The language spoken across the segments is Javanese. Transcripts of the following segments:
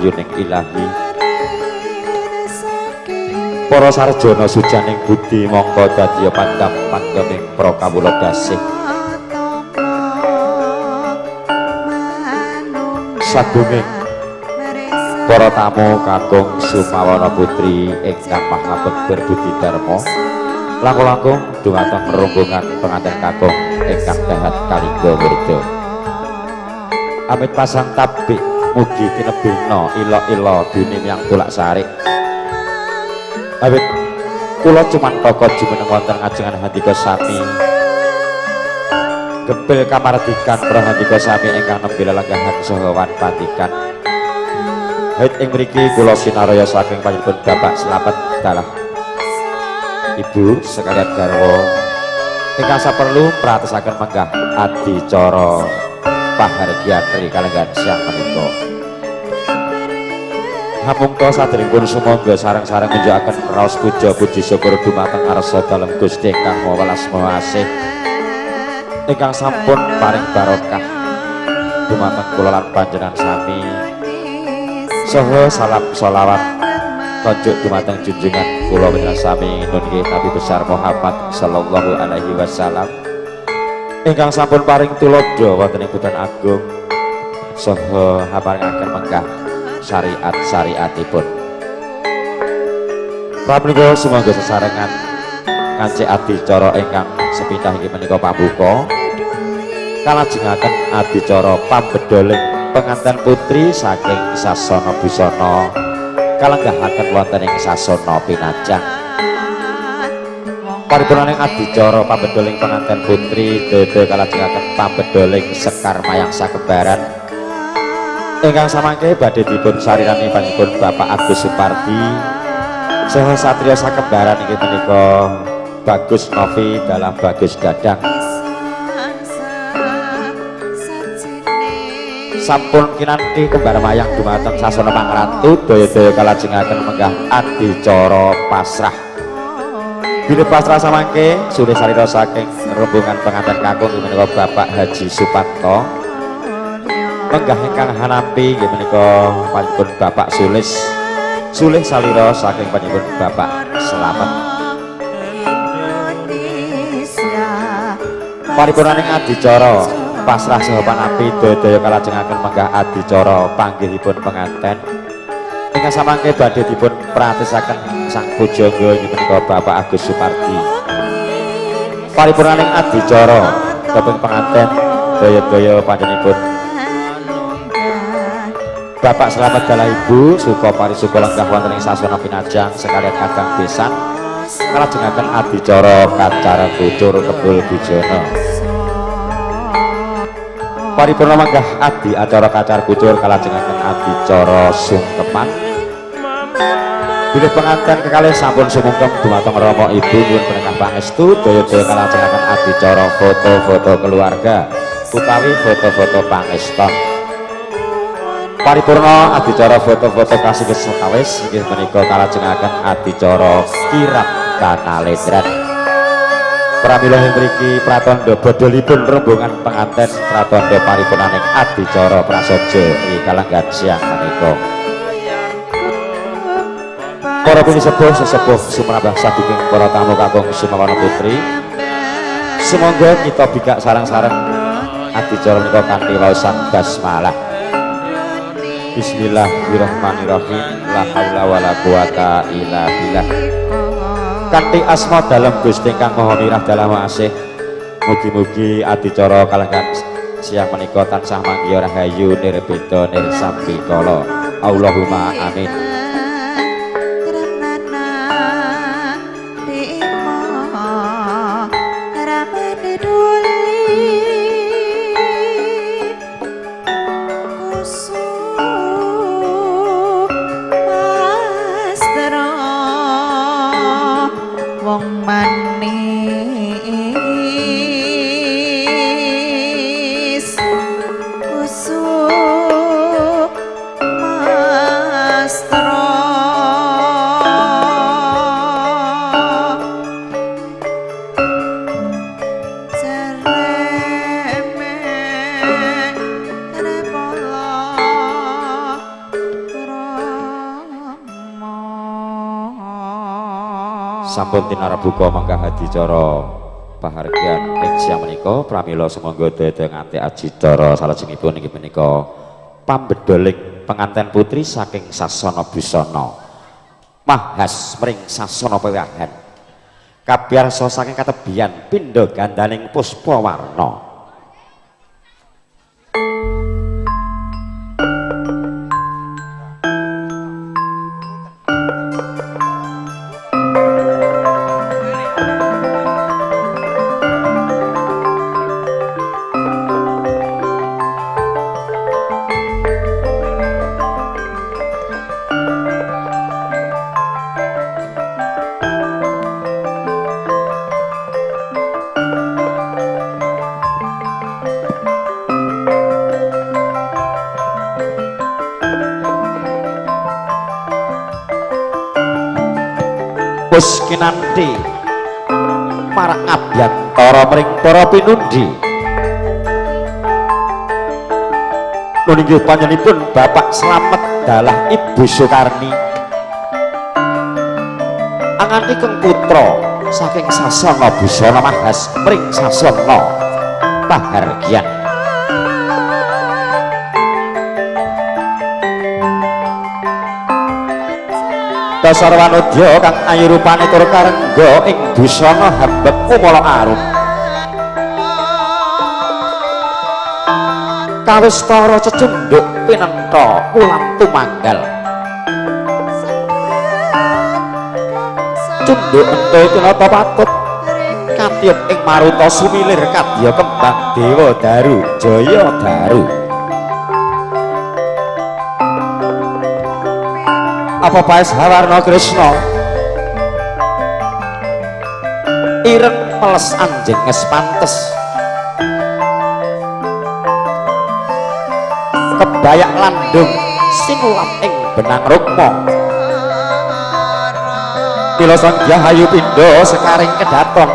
wahyuning ilahi. Para sarjana sujaning budi mongko dadi pandham-pandhaming para kawula dasih. Sadurunge para tamu kakung Sumawana Putri ingkang maha berbudi dharma, langkung-langkung dhumateng rombongan pengantin kakung ingkang dahat kalingga wirda. Amit pasang tabik mugi tinebihna ila-ila dunim yang tulak sarik. Awit kula cumantaka jumeneng wonten ngajengan Handika Sami gempil kamardikan para Handika Sami ingkang nembe lelenggahan saha wanpatikan. Hait ing mriki kula sinaraya saking panjenengan Bapak Slamet dalah Ibu sekalian garwa ingkang saperlu pratosaken menggah adicara pahargyan kalenggan siang menika. Hamungka sadèrèngipun sumangga sareng-sareng ngunjukaken raos puja puji syukur dumateng ngarsa dalem Gusti ingkang Maha Welas Maha Asih ingkang sampun paring barokah dumateng kula lan panjenengan sami. Saha salam shalawat konjuk dumateng junjungan kula panjenengan sami nunggih Nabi besar Muhammad sallallahu alaihi wasallam ingkang sampun paring tulodo wonten ing Budan Agung saha haparingaken menggah syariat-syariatipun. Pramila sumangga sesarengan kancik adicara ingkang sepindah inggih menika pambuka kalajengaken adicara pambedoling pengantin putri saking sasana busana kalenggahaken wonten ing sasana Pinajang. Paripurnaning adicara pambedoling pengantin putri dede kalajengaken pambedoling Sekar Mayang Sakebaran ingkang samangke badhe dipun sarirani panjenengan Bapak Agus Supardi saha satriya Sakebaran inggih menika Bagus Novi dalam Bagus Dadang. Sampun kinanthi kembar mayang dumateng sasana Pangratu daya-daya kalajengaken menggah adicara pasrah. Bilih pasrah samangke sule sarira saking rombongan pengantin kakung inggih menika Bapak Haji Supanto. Menggah ingkang hanapi inggih menika panjenengan Bapak Sulih salira saking panjenengan Bapak Slamet. Paripurnaning adicara pasrah saha panapi daya kalajengaken menggah adicara panggihipun penganten ingkang samangke badhe dipun pratisaken sang pujangga inggih menika Bapak Agus Supardi. Paripurnaning adicara kaping penganten daya-daya panjenenganipun Bapak Slamet dalah Ibu suka parisuka lenggah wonten ing sasana Pinajang sekalian Kakang Besan kalajengaken adicara kacara kucur kebul bujana. Paripurna manggah adi acara kacar kucur kalajengaken adicara sungkepan. Bilih penganten kekalih sampun sumungkem dumateng Rama Ibu nyuwun penengah pangestu daya-daya kalajengaken adicara foto-foto keluarga utawi foto-foto pangeston. Paripurna adicara foto-foto kasih kesakawis inggih menika kalajengaken adicara kirap kanaledran. Pramila ing mriki pratandha bodholipun rombongan penganten pratandha paripurnaning adicara prasaja ing kalenggan siang menika. Para pinisepuh sesepuh sumrambah saduging para tamu kakung Sumawana Putri, sumangga kita bikak sareng-sareng adicara menika kanthi waosan basmalah. Bismillahirrahmanirrahim. La haula wala quwata illa billah. Kanthi asma dalem Gusti ingkang Maha Mirah dalam asih. Mugi-mugi adicara kalenggan siang menika tansah manggiya rahayu nirbeda nirsampi kala. Allahumma amin. sampun tinarabuka mangga hadicara pahargyan ing siang menika pramila sumangga daya nganti adicara salajengipun inggih menika pambedoling penganten putri saking sasana busana mahas mring sasana pewahan kabiarsa saking katebian pindha gandaning puspa warna. Pus kinanti marang abyantara mring para pinundi nuninggih panjenenganipun Bapak Slamet dalah Ibu Soekarni anganipun putra saking sasana busana mahas mring sasana pahargyan. Dasar wanodya kang ayu rupane tur karengga ing busana hambek kumala arum kawistara cecunduk pinentha ulam tumanggal cunduk ento tinata patut katiup ing maruta sumilir kadya kembang dewa daru jaya daru. Apa paes hawarna Krishna ireng meles anjenges pantes kebayak landung sinulap ing benang rukma tila sanggahayu pindha sekaring kedaton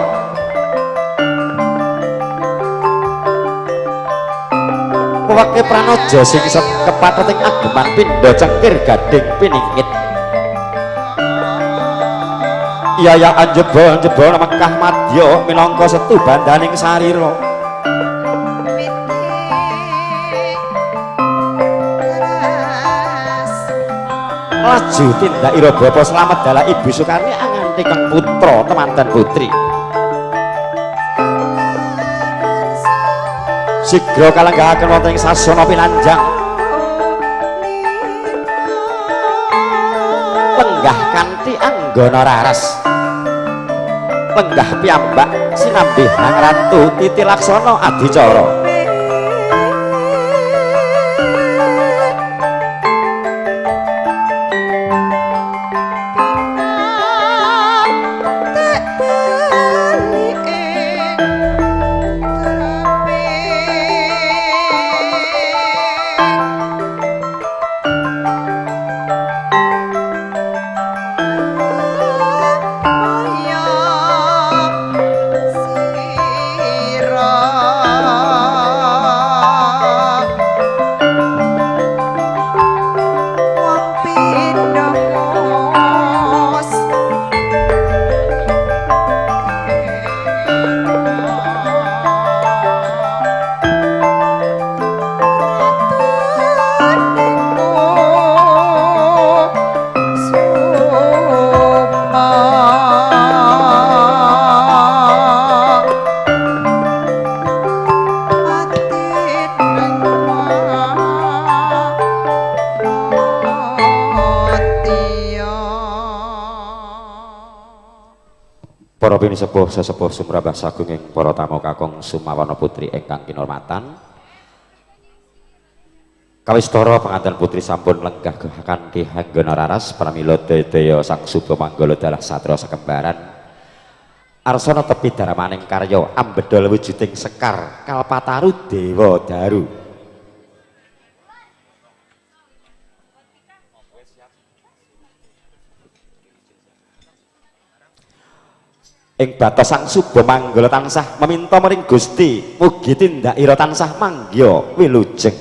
weweke pranaja sing kepateting ageman pindha cengkir gading piningit Yaya anjebol Mekah madya minangka setu bandaning sarira laju tindakira Bapa Slamet dalah Ibu Soekarni anganti kang putra temanten putri sigra kalenggahaken wonten ing sasana pinanjang lenggah kanthi anggana raras lenggah piyambak sinambi Hang Ratu Titi Laksana adicara para pinisepuh sesepuh sumrambah sagunging para tamu kakung sumawana putri ingkang kinurmatan kawistara pengantin putri sampun lenggah kanthi hanggana raras pramila daya sang suba manggala dalah satra sekembaran arsana tepi daramaning karya ambedol wujuding sekar kalpataru dewa daru ing batos sang suba manggala tansah meminta maring Gusti mugi tindakira tansah manggya wilujeng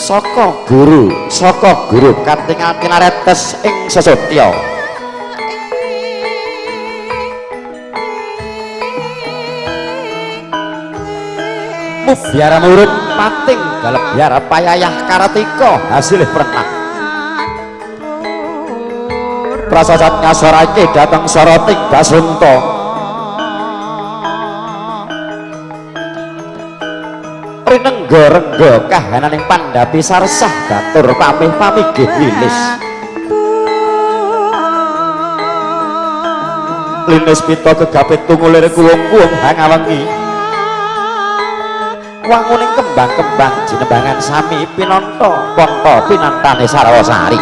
saka guru katingal kinaretes ing sesotya biara murid pating galep biara payayah karatika hasilih prenah prasasat ngasorake dateng soroting basunta rinengga-rengga kahananing pandhapi sarsah batur pamih pamigih lilis linis pita gegapit tungulir kuwung-kuwung hangawengi wanguning kembang-kembang jinembangan sami pinanta ponto pinantane Sarwasari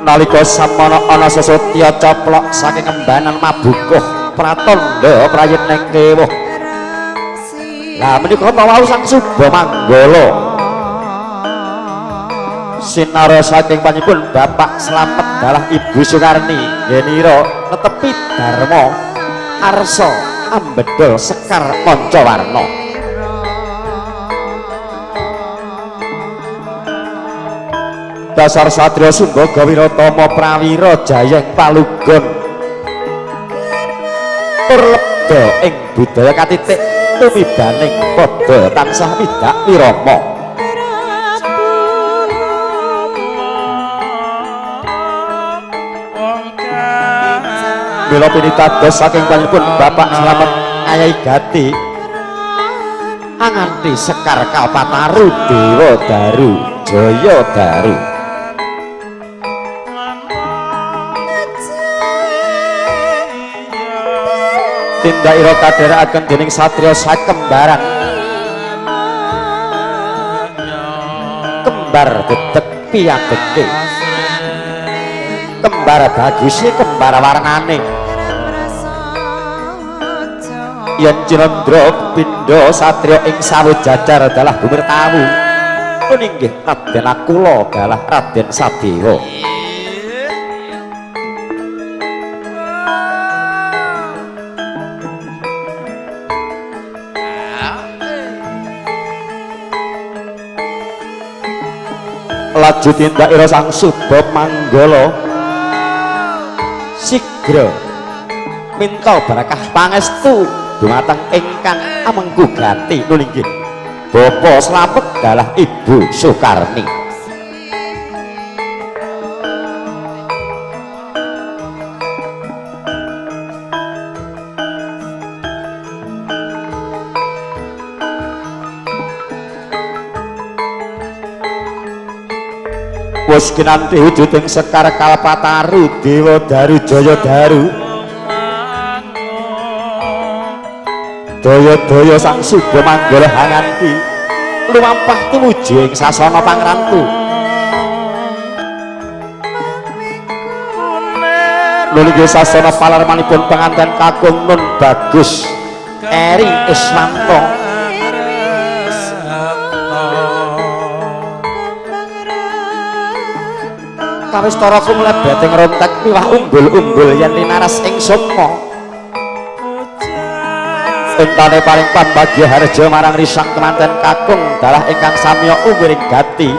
nalika samana ana sesotya coplok saking embanan mabukuh pratandha prayitning kewuh lah menika wau sang Suba Manggala sinara saking panjenipun Bapak Slamet dalah Ibu Sukarni ngenira netepi dharma arsa ambedol sekar mancawarna dasar satriya Sumbaga Wiratama prawira jayeng palugon tur lebda ing budaya katitik tumibaning padha tansah midak wirama mila pinitados saking panjenipun Bapak Slamet Nyai Gati anganti sekar Kalpataru Dewa Daru Jaya Daru tindak ira kadherekaken dening satriya sakembaran kembar dedeg piyambeke kembar bagusé kembar warnane yen Cinandra pindha satriya ing Sawojajar dalah gumirtawu puninggih Raden Akula dalah Raden Sadewa laju tindak ira sang Suba Manggala sigra minta barakah pangestu dumateng ingkang amengku Gati nulinggih Bapa Slamet dalah Ibu Sukarni wis kinanthi wujuding sekar Kalpataru Dewa Daru Jaya Daru daya-daya sang Suba Manggala hanganti lumampah tumuju ing sasana pangrantu nulungi sasana palarmanipun penganten kakung Nun Bagus Eri Iswanto kawistara kumlebeting rontek miwah umbul-umbul yen linaras ing sukma entane paling pambagya harja marang risang kemanten kakung dalah ingkang samya umuring Gati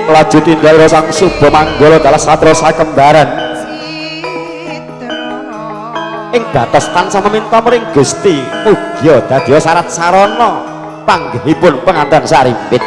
laju tindak sang Suba Manggala dalah satriya sakembaran ing batos tansah meminta mring Gusti mugia dadya sarat sarana panggihipun penganten sarimpit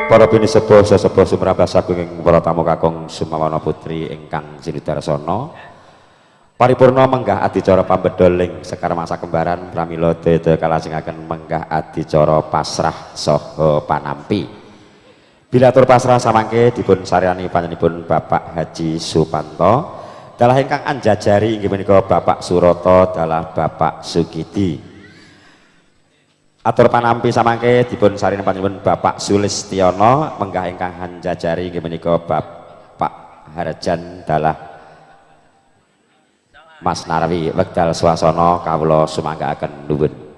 para pinisepuh sesepuh sumrambah saking para tamu kakung Sumawana Putri ingkang sinudarsana paripurna menggah adicara pambedoling sekar masa kembaran pramila daya kalajengaken menggah adicara pasrah saha panampi. Bilatur pasrah samangke dipun saryani panjenenganipun Bapak Haji Supanto dalah ingkang anjajari inggih menika Bapak Suroto dalah Bapak Sugidi. Atur panampi samangke dipun saring panjenengan Bapak Sulistiono menggah ingkang hanjajari inggih menika Bapak Harjan dalah Mas Narwi wekdal swasana kawula sumanggaaken nuwun.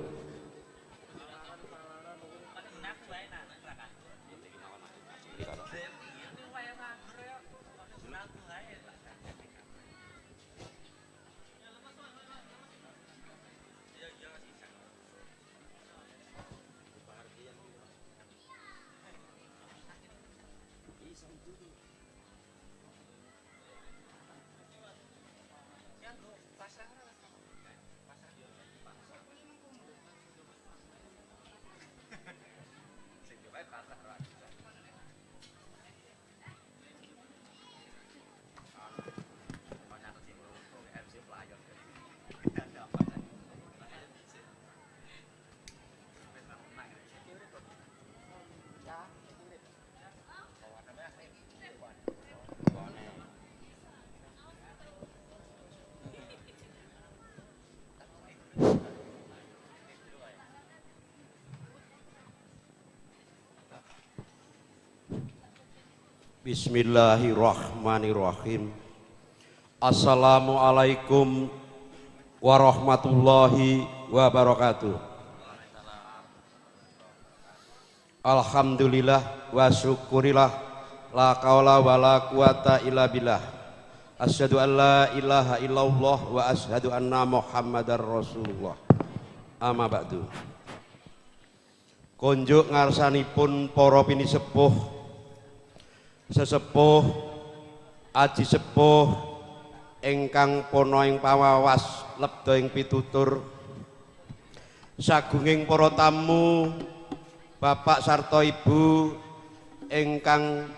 Bismillahirrahmanirrahim. Assalamualaikum warahmatullahi wabarakatuh. Alhamdulillah wa syukurillah la qaula wa la quwata illa billah. Asyhadu an la ilaha illallah wa asyhadu anna Muhammadar Rasulullah. Amma ba'du. Konjuk ngarsanipun para pinisepuh sesepuh aji sepuh ingkang pono ing pawawas lebda ing pitutur sagunging para tamu bapak sarta ibu ingkang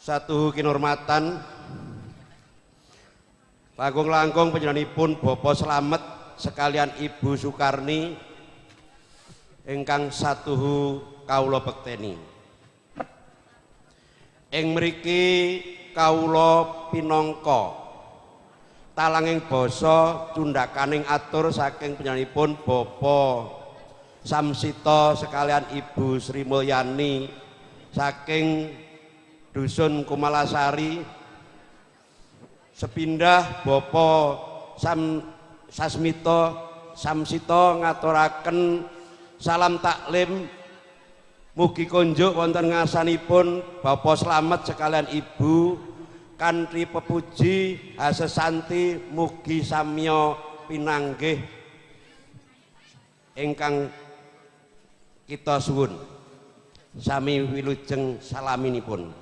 satuhu kinurmatan langkung panjenenganipun Bapak Slamet sekalian Ibu Sukarni ingkang satuhu kawula bekteni. Ing mriki kawula pinangka talanging basa cundhakaning atur saking panjenenganipun Bapak Samsita sekalian Ibu Sri Mulyani saking Dusun Kumalasari sepindah Bapak Samsita ngaturaken salam taklim. Mugi konjuk wonten ngarsanipun Bapak Slamet sekalian Ibu kanthi pepuji asesanti mugi samya pinanggih ingkang kita suwun sami wilujeng salaminipun.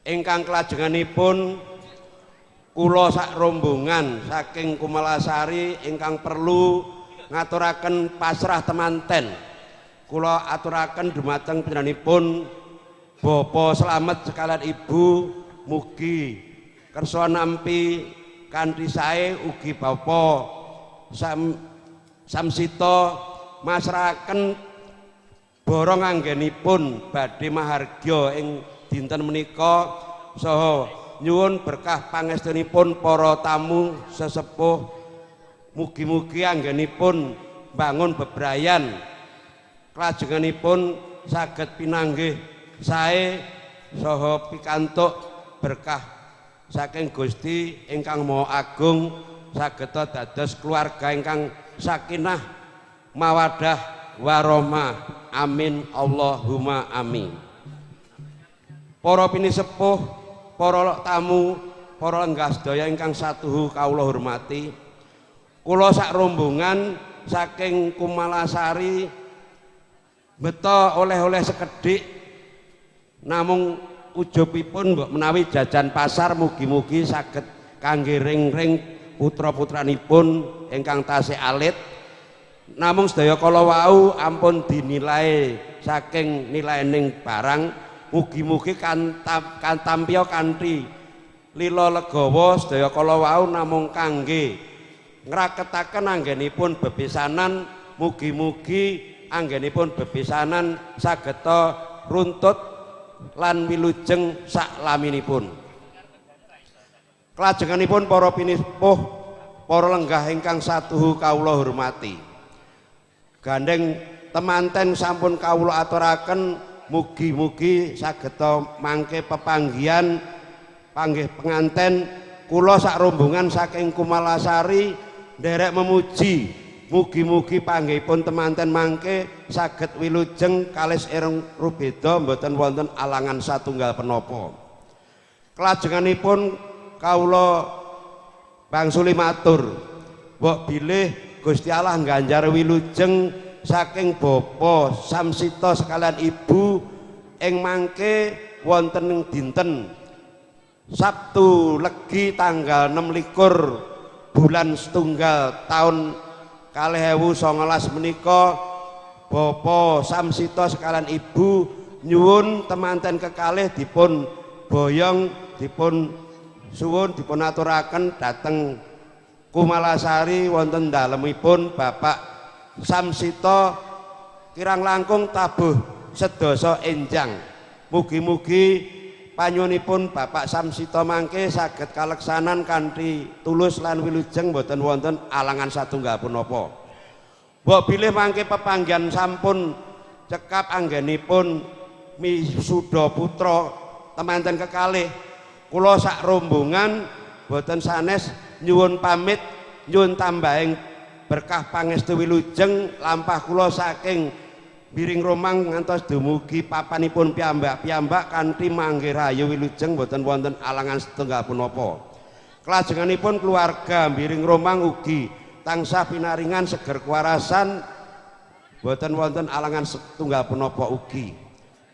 Ingkang kelajenganipun kula sak rombongan saking Kumalasari ingkang perlu ngaturaken pasrah temanten. Kula aturaken dumateng panjenenganipun Bapak Slamet sekalian Ibu mugi kersa nampi kanthi sae ugi Bapak Samsita masrahaken borong anggenipun badhe mahargya ing dinten menika saha nyuwun berkah pangestunipun para tamu sesepuh mugi-mugi anggenipun bangun bebrayan kelajenganipun saged pinanggih sae saha pikantuk berkah saking Gusti ingkang Maha Agung saged dados keluarga ingkang sakinah mawaddah warahmah. Amin Allahumma amin. Para pinisepuh, para tamu, para lenggah sedaya ingkang satuhu kawula hormati, kula sak rombongan saking Kumalasari beto oleh-oleh sekedhik namung ujubipun mbok menawi jajan pasar mugi-mugi saged kangge ring-ring putra-putranipun ingkang tasih alit. Namung sedaya kala wau ampun dinilai saking nilaining barang mugi-mugi kantampiya kanthi lila legawa sedaya kala wau namung kangge ngraketaken anggenipun bebesanan mugi-mugi anggenipun bebesanan sageta runtut lan wilujeng saklaminipun. Kelajenganipun para pinisepuh, para lenggah ingkang satuhu kawula hormati. Gandeng temanten sampun kawula aturaken mugi-mugi sageta mangke pepanggihan panggih penganten kula sak rombongan saking Kumalasari nderek memuji mugi-mugi panggihipun temanten mangke saged wilujeng kalis ireng rubeda mboten wonten alangan satunggal penapa. Kelajenganipun kawula bangsuli matur mbok bilih Gusti Allah ngganjar wilujeng saking Bapa Samsita sekalian Ibu ing mangke wonten dinten Sabtu Legi tanggal 26 bulan setunggal tahun 2019 menika Bapa Samsita sekalian Ibu nyuwun temanten kekalih dipun boyong dipun suwun dipun aturaken dhateng Kumalasari wonten dalemipun Bapak Samsita kirang langkung tabuh sedasa enjang. Mugi-mugi panyuwunipun Bapak Samsita mangke saged kaleksanan kanthi tulus lan wilujeng boten wonten alangan satunggal punapa. Mbok bilih mangke pepanggihan sampun cekap anggenipun misuda putra temanten kekalih kula sak rombongan boten sanes nyuwun pamit nyuwun tambahing berkah pangestu wilujeng lampah kula saking Biring Romang ngantos dumugi papanipun piyambak-piyambak kanthi manggih rahayu wilujeng boten wonten alangan setunggal punapa. Kelajenganipun keluarga Biring Romang ugi tansah pinaringan seger kewarasan boten wonten alangan setunggal punapa ugi.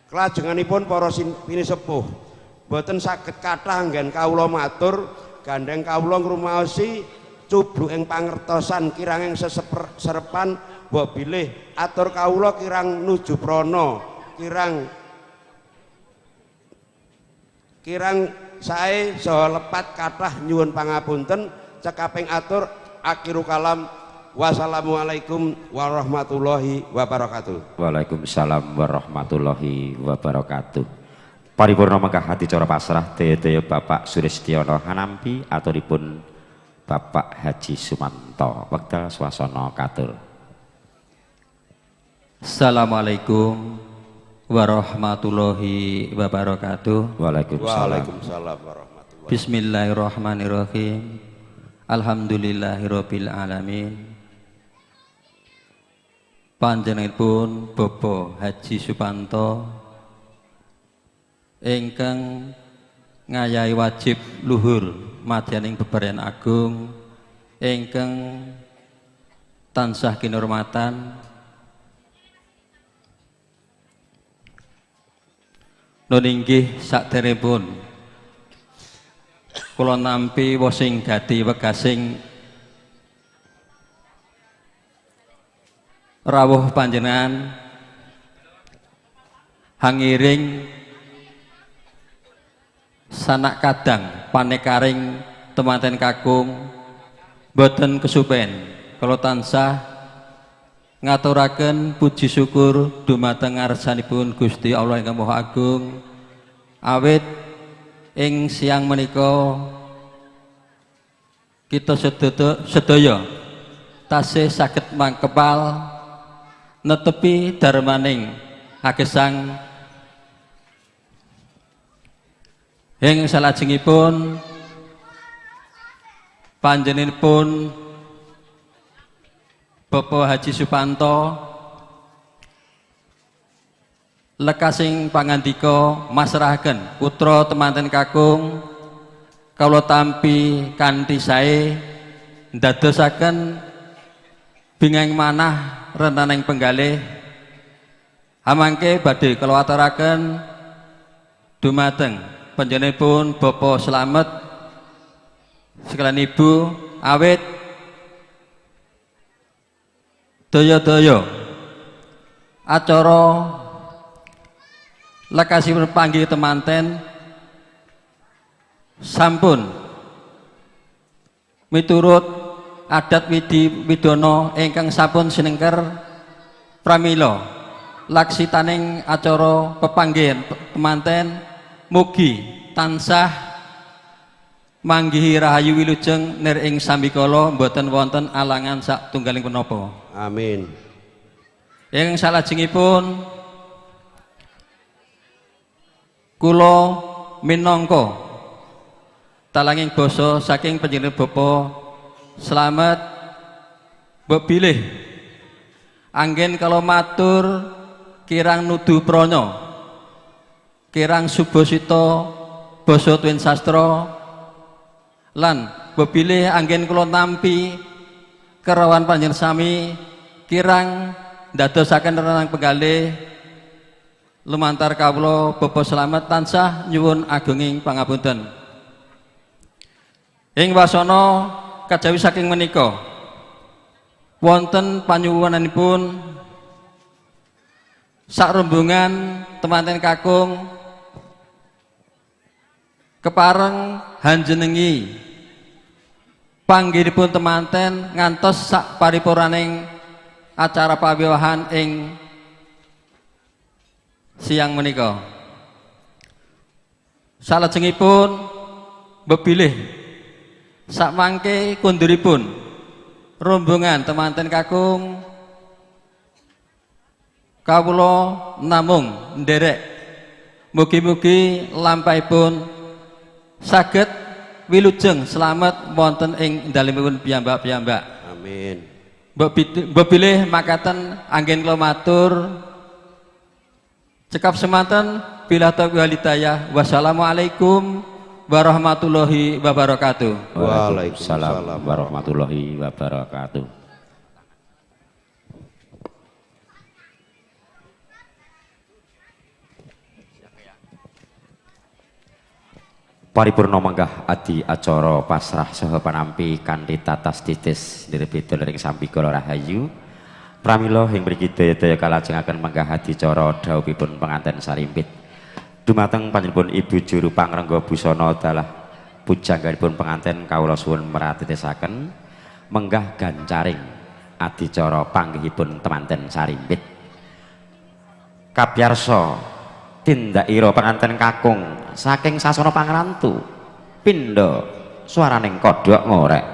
Kelajenganipun para pinisepuh boten saged kathah anggen kawula matur gandeng kawula ngrumaosi cubruk ing pangertosan kirang ing serepan mbok bilih atur kawula kirang nuju prana kirang sae saha lepat kathah nyuwun pangapunten cekaping atur akhiru kalam wassalamualaikum warahmatullahi wabarakatuh. Waalaikumsalam warahmatullahi wabarakatuh. Paripurna mangkah hati cara pasrah daya Bapak Suristiono Hanampi aturipun Bapak Haji Sumanto wekdal swasana katur. Assalamualaikum warahmatullahi wabarakatuh. Waalaikumsalam warahmatullahi. Bismillahirrahmanirrahim. Alhamdulillahirabbil alamin. Panjenenganipun Bapak Haji Sumanto ingkang ngayahi wajib luhur madyaning bebaran agung ingkang tansah kinurmatan nun inggih sakderengipun kula nampi wosing gati wegasing rawuh panjenengan hangiring sanak kadang panekaring temanten kakung boten kesupen kalau tansah ngaturaken puji syukur dumateng ngarsanipun Gusti Allah ingkang Maha Agung awit ing siang menika kita sedaya tasih saged mangkepal netepi darmaning agesang ing salajengipun panjenenganipun Bapak Haji Sumanto lekasing pangandika masrahaken putra temanten kakung kawula tampi kanthi sae ndadosaken bingeng manah rentaning penggalih hamangke badhe kula aturaken dumateng panjenenganipun Bapak Slamet sekalian Ibu awit daya-daya acara lekasipun panggih temanten sampun miturut adat widono ingkang sampun sinengker pramila laksitaning acara pepanggihan temanten mugi tansah manggihi rahayu wilujeng nir ing sambikala mboten wonten alangan sak tunggaling punapa. Amin. Ing salajengipun kula minangka talanging basa saking panjenengan Bapa slamet bebilih anggen kalau matur kirang nudu pranya kirang subasita basa tuwin sastra lan bebilih anggen kula nampi kerawan panjenengan sami kirang ndadosaken renang penggalih lumantar kawula Bapa slamet tansah nyuwun agunging pangapunten. Ing wasana kajawi saking menika wonten panyuwunanipun sak rombongan temanten kakung kepareng hanjenengi panggihipun temanten ngantos sak paripuraning acara pawiwahan ing siang menika. Salajengipun bebilih sak mangke kunduripun rombongan temanten kakung kawula namung nderek mugi-mugi lampahipun saged wilujeng slamet wonten ing dalemipun piyambak-piyambak. Amin. Bebilih makaten anggen kula matur cekap semanten bila taufiq wal hidayah. Wassalamualaikum warahmatullahi wabarakatuh. Waalaikumsalam warahmatullahi wabarakatuh. Paripurna manggah adi acara pasrah saha panampi kanthi tatas titis direbedol ing sambikala rahayu pramila ing mriki daya-daya kalajengaken manggah adi cara dhawuhipun penganten sarimpit dumateng panjenenganipun Ibu Juru Pangrengga Busana dalah pujangganipun penganten kawula suwun meratitesaken menggah gancaring adicara panggihipun temanten sarimpit. Kapyarsa tindakira penganten kakung saking sasana pangrantu pindha swaraning kodhok ngorek.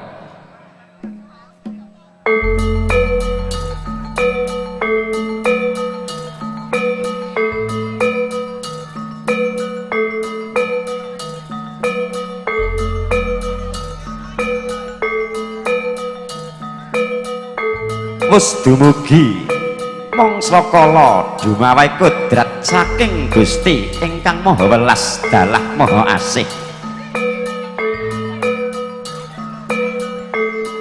Wus dumugi mangsa kala dumawahi kodrat saking Gusti ingkang Maha Welas dalah Maha Asih.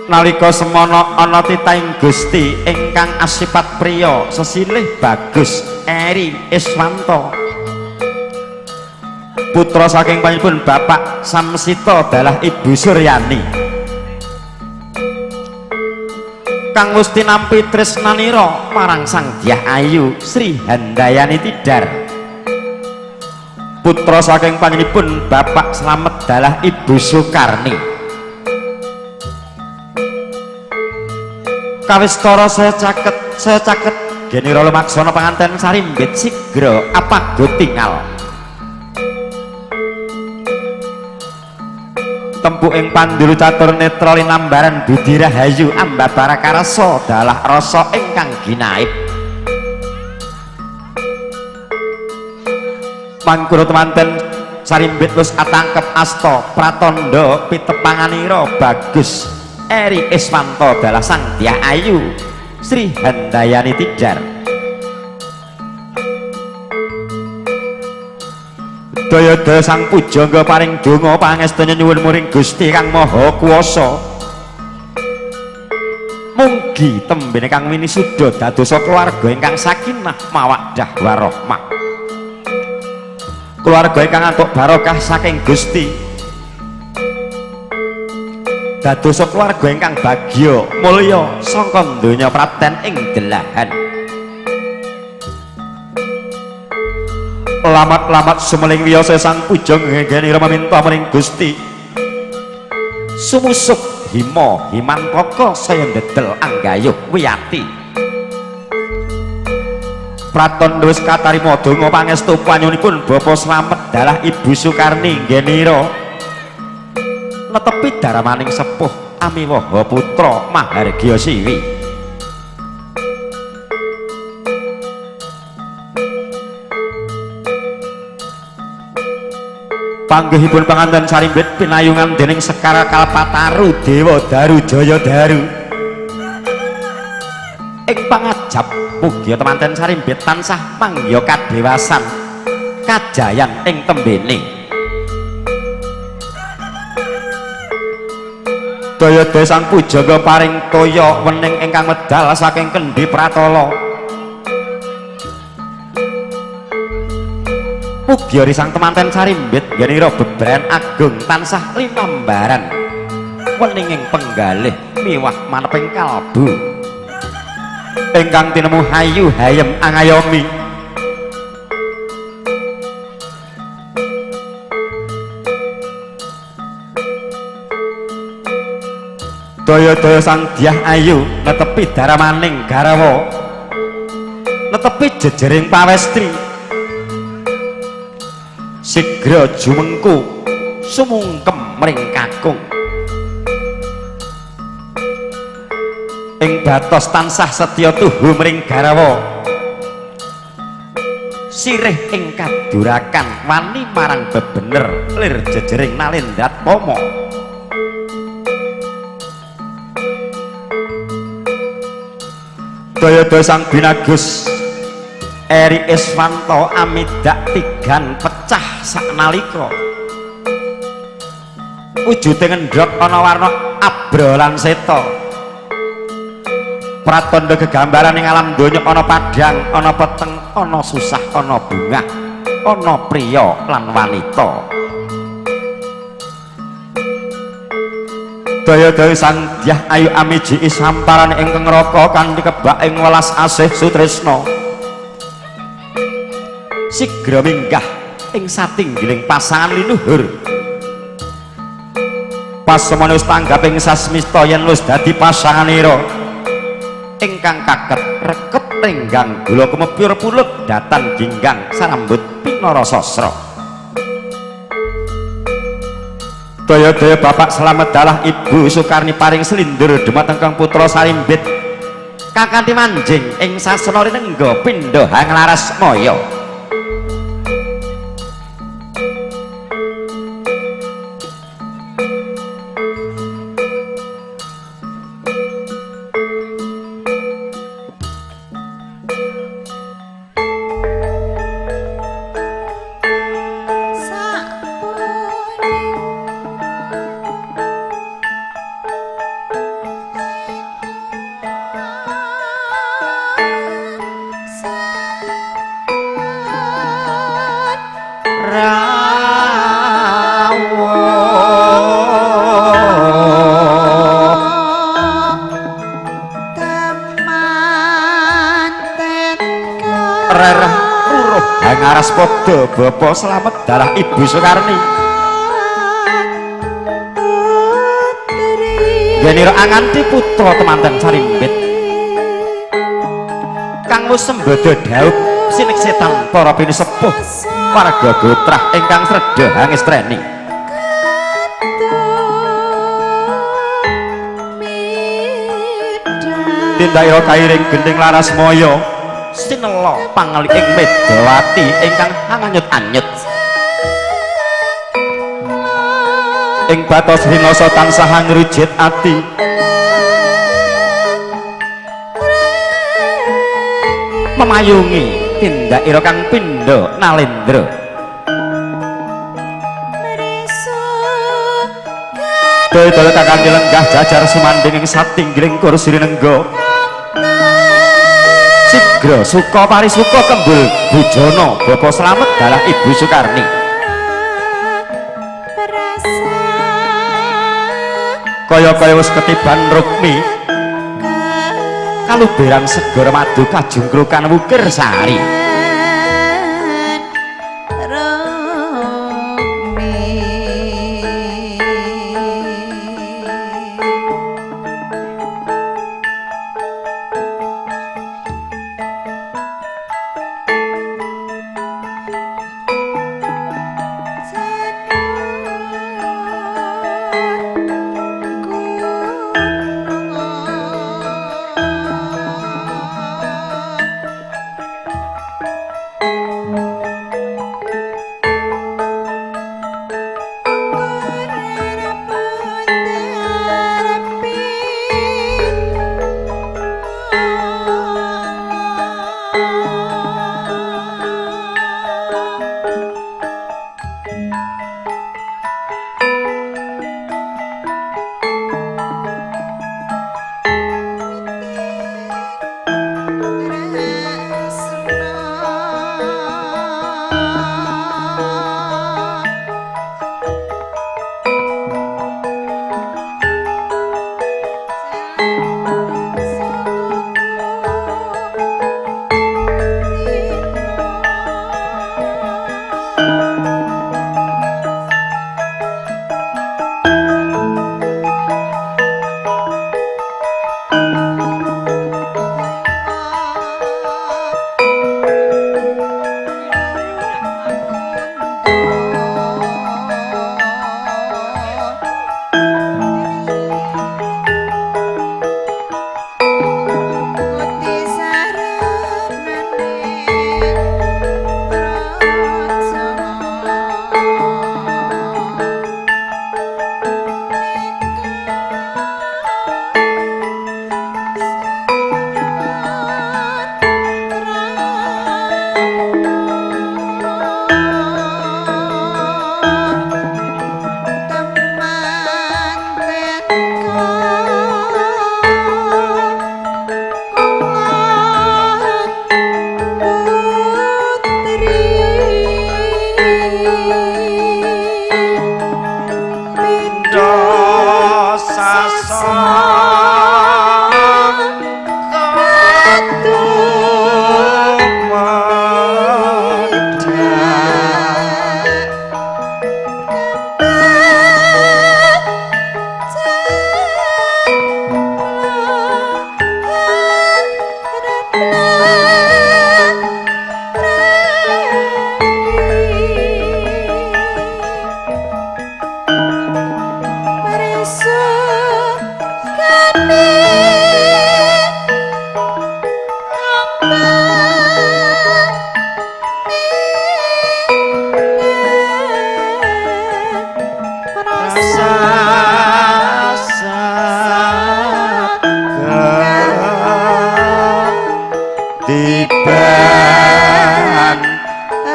Nalika semana ana titahing Gusti ingkang asipat priya sesilih bagus eri Iswanto putra saking panjenenganipun Bapak Samsita dalah Ibu Suryani kang Gusti nampi tresnanira marang Sang Dyah Ayu Sri Handayani Tidar putra saking panjenenganipun Bapak Slamet dalah Ibu Sukarni kawistara saya caket genira lumaksana penganten sarimbit sigra apago tingal tempu ing pandulu catur netra linambaran budi rahayu ambabara karasa dalah rasa ingkang ginaib mangkura temanten sarimbit wis atangkep asta pratandha pitepanganira bagus eri Iswanto dalah Sang Dyah Ayu Sri Handayani Tidar daya-daya sang pujangga paring donga pangestune nyuwun muring Gusti Kang Maha Kuwasa mugi tembene kang winisuda dadosa keluarga ingkang sakinah mawaddah warahmah keluarga ingkang antuk barokah saking Gusti dadosa keluarga ingkang bagya mulya saka donya praten ing delahan lamat-lamat sumeling wiyasa sang puja ngengenira meminta maring Gusti sumusup hima himantaka saya ndedel anggayuh wiyati pratandha wis katarima donga pangestu panyunipun Bapa Slamet dalah Ibu Sukarni nggenira netepi daramaning sepuh Amiwaha putra Mahargya Siwi panggihipun panganten sarimbit pinayungan dening Sekar Kalpataru Dewa Daru Jaya Daru ing pangajab mugi temanten sarimbit tansah manggya kadewasan kajayan ing tembene daya-daya sang pujangga paring toya wening ingkang medal saking Kendhi Pratala mugi risang temanten sarimbit ngenira bebaran agung tansah linambaran weninging penggalih miwah maneping kalbu ingkang tinemu hayu hayem angayomi daya-daya sang Dyah Ayu netepi daramaning garawa netepi jejering pawestri sigra jumengku sumungkem mring kakung ing batos tansah setya tuhu mring garawa sirih ing kadurakan wani marang bebener lir jejering Nalendrat Pama daya-daya sang binagus Eri Iswanto amidak tigan pecah saknalika wujude ngendhog ana warna abra lan seta pratandha gegambaran ing alam donya ana padhang ana peteng ana susah ana bungah ana priya lan wanita daya-daya sang Dyah Ayu amiji isamparan ingkang raka kanthi kebak ing welas asih sutresna sigra minggah ing satinggiling pasangan linuhur pasemana wis tanggap ing sasmista yen wis dadi pasanganira ingkang kaket rekep renggang gula kemepyur pulut datan ginggang sarambut pinara sasra daya-daya Bapak Slamet dalah Ibu Sukarni paring selindur dumateng kang putra sarimbit kakanthi manjing ing sasana rinengga pindha hanglaras maya Padha Bapa Slamet dalah Ibu Sukarni genira anganti putra temanten sarimbit kang wis sembada dhaup sinik setan para pinisepuh warga gotrah ingkang sreda hangestreni tindaya kairing gending laras moyo sinela pangaliking Medawati ingkang anganyut-anyut ing batos rinasa tansah ngrijit ati memayungi tindakira kang pindha Nalendra daya-daya kakang lenggah jajar sumanding ing satinggiling kursi rinengga sigra suka parisuka kembul bujana Bapa Slamet dalah Ibu Sukarni kaya-kaya wis ketiban rukmi kaluberan segara madu kajungkrukan wukir sari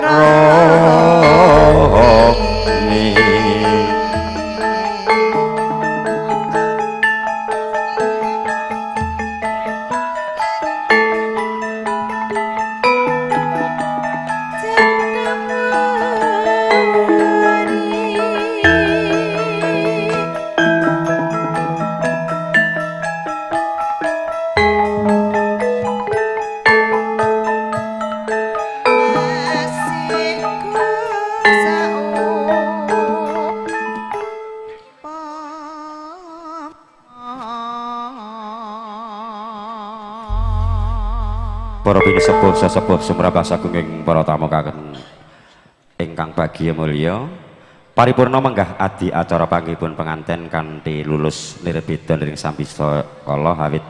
rohni. Para pinisepuh sesepuh sumrambah sagunging para tamu kagem ingkang bagya mulya, paripurna menggah adi acara panggihipun penganten kanthi lulus nirbeda ing sambisa kala awit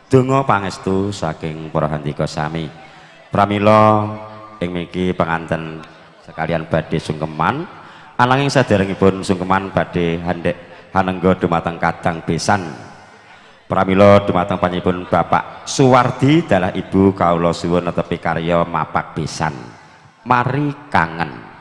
donga pangestu saking para handika sami. Pramila ing mriki penganten sekalian badhe sungkeman, ananging saderengipun sungkeman badhe handhek hanengga dumateng kadang besan. Pramila dumateng panjenenganipun Bapak Suwardi dalah Ibu kawula suwun netepi karya mapak besan. Mari kangen.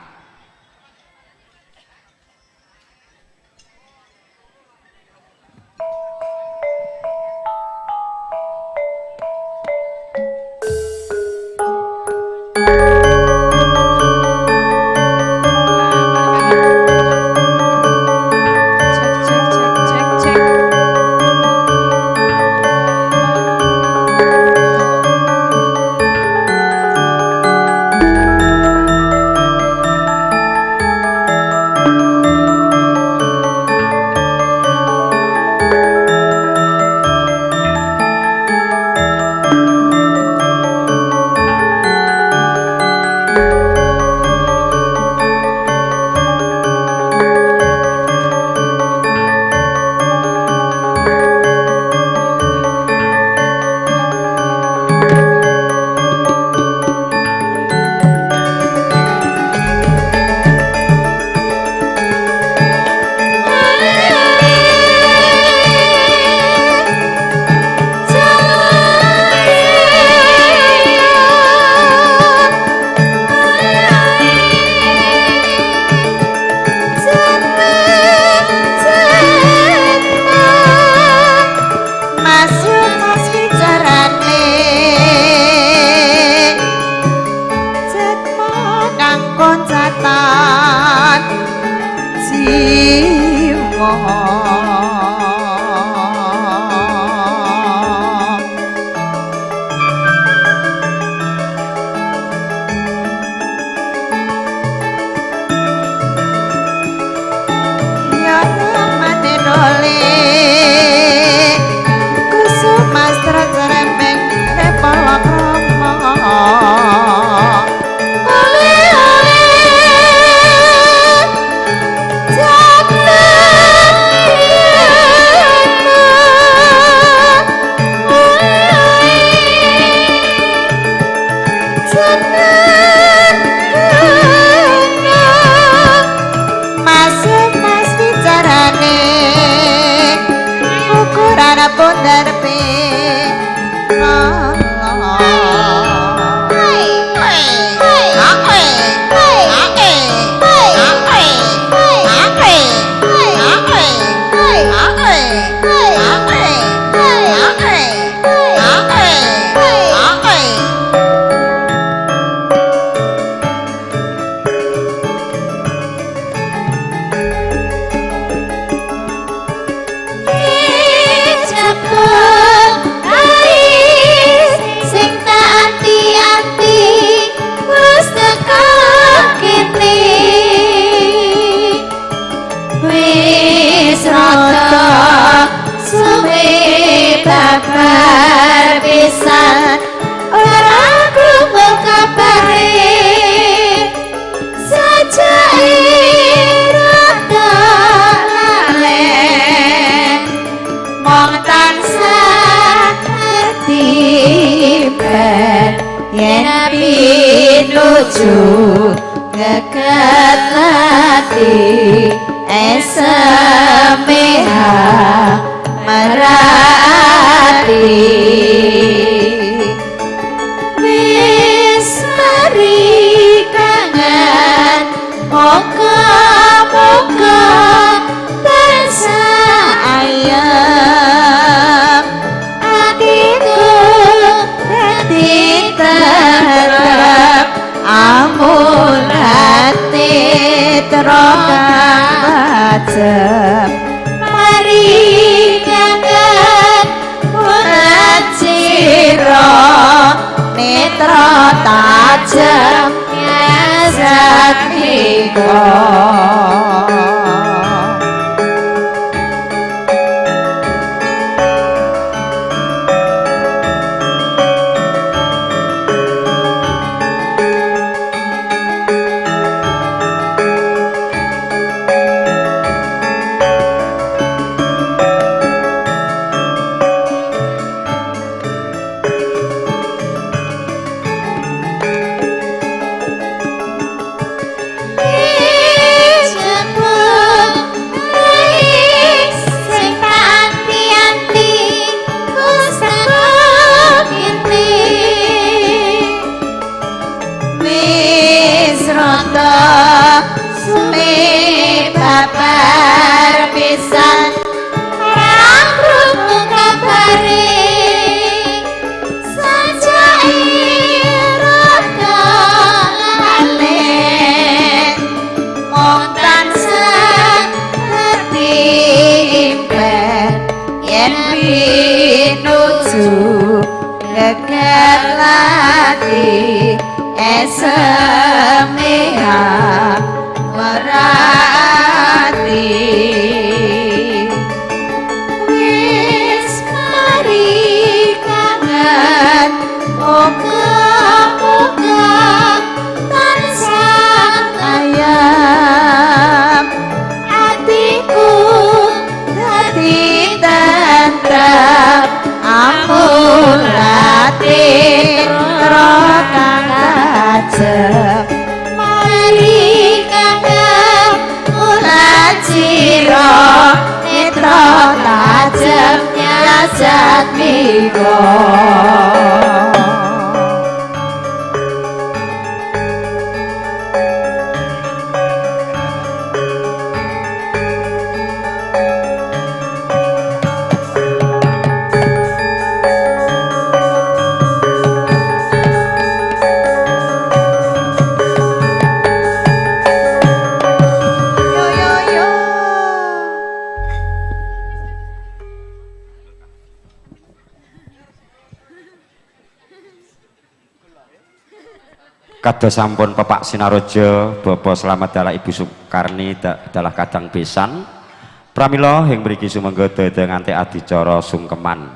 Wis mari kangen ati esemehak merati wis mari kangen moga-moga tansah ayam atiku dadi tentrem ampun latih kang ajeng mari kangen ulah ciro netra tajem nyajat miko Kados sampun Bapak Sinarojo, Bapak Slamet dalah Ibu Sukarni dalah kadang besan. Pramila ing mriki sumangga dhateng nganti adicara sungkeman.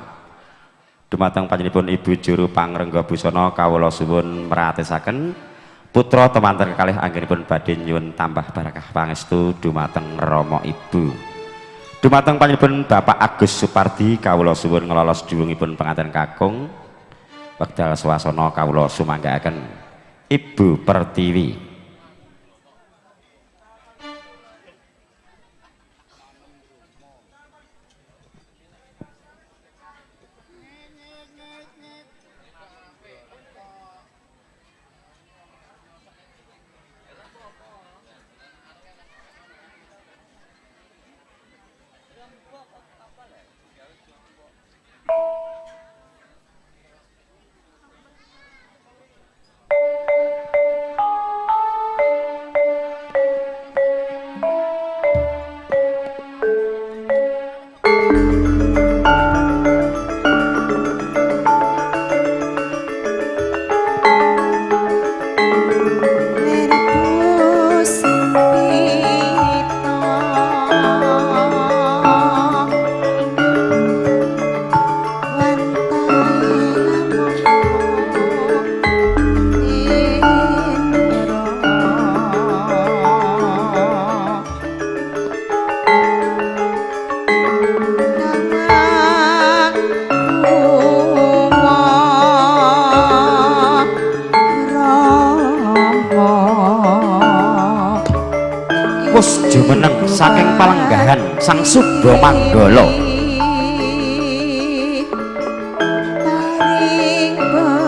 Dumateng panjenenganipun Ibu Juru Pangrengga Busana kawula suwun meratesaken putra temanten kekalih anggenipun badhe nyuwun tambah barakah pangestu dumateng Rama Ibu. Dumateng panjenenganipun Bapak Agus Supardi kawula suwun ngelolos dhuwungipun penganten kakung. Wekdal swasana kawula sumanggaaken Ibu Pertiwi. Jumeneng saking palenggahan Sang Subha Manggala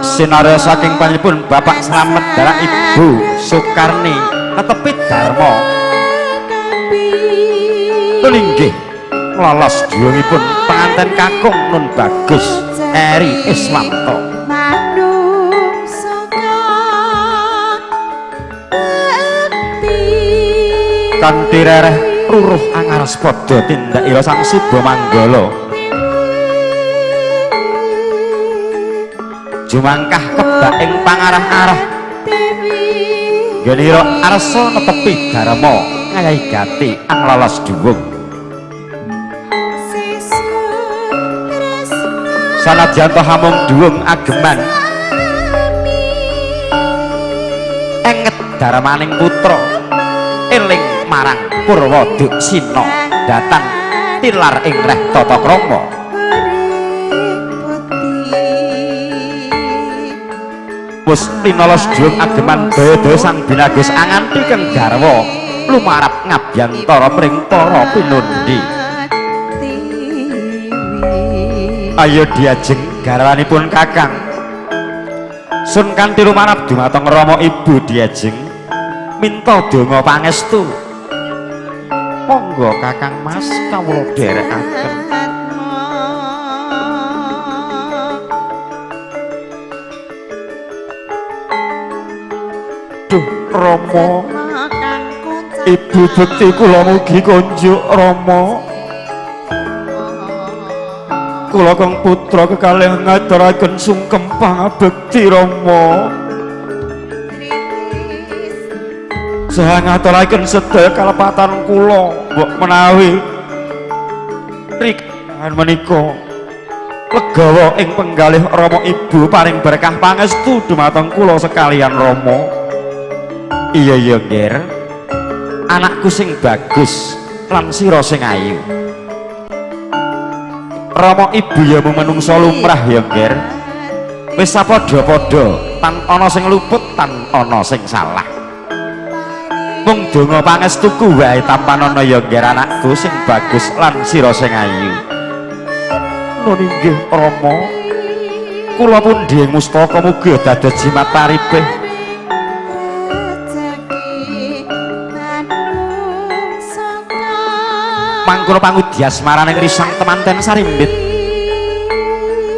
sinarya saking panjenenganipun Bapak Slamet dalah Ibu Sukarni netepi dharma linggih lolos dhuwungipun penganten kakung Nun Bagus Eri Iswanto kanthi rereh ruruh angaras padha tindakira Sang Subha Manggala jumangkah kebak ing pangarah-arah genira arsa netepi dharma ngayahi gati anglolos dhuwung sanadyan to hamung dhuwung ageman enget darmaning putra eling marang Purwa Duksina datang tilar ing reh tata krama wis pinolos dhuwung ageman daya sang binagus anganti keng garwa lumarap ngabyantara pring para pinundi ayo diajeng garwanipun Kakang sun kanthi lumarap dumateng Rama Ibu diajeng minta donga pangestu monggo Kakang Mas kawula dherekaken duh Rama Ibu bekti kula mugi konjuk Rama kula kang putra kekalih ngaturaken sungkem pangabekti Rama. Saha ngaturaken sedaya kalepatan kula mbok menawi rikahan menika legawa ing penggalih Rama Ibu paring berkah pangestu dumateng kula sekalian Rama. Iya ya Nger, anakku sing bagus lan sira sing ayu. Rama Ibu ya mung menungsa lumrah ya Nger. Wis sapadha-padha, tan ana sing luput tan ana sing salah. Mung donga pangestuku wae tampan ana ya Nger anakku sing bagus lan sira sing ayu. Nun inggih Rama. Kula pun diyeng mustaka mugi dados jimat paribeh. Mangkula pangudi asmaraning risang temanten Sarimbit.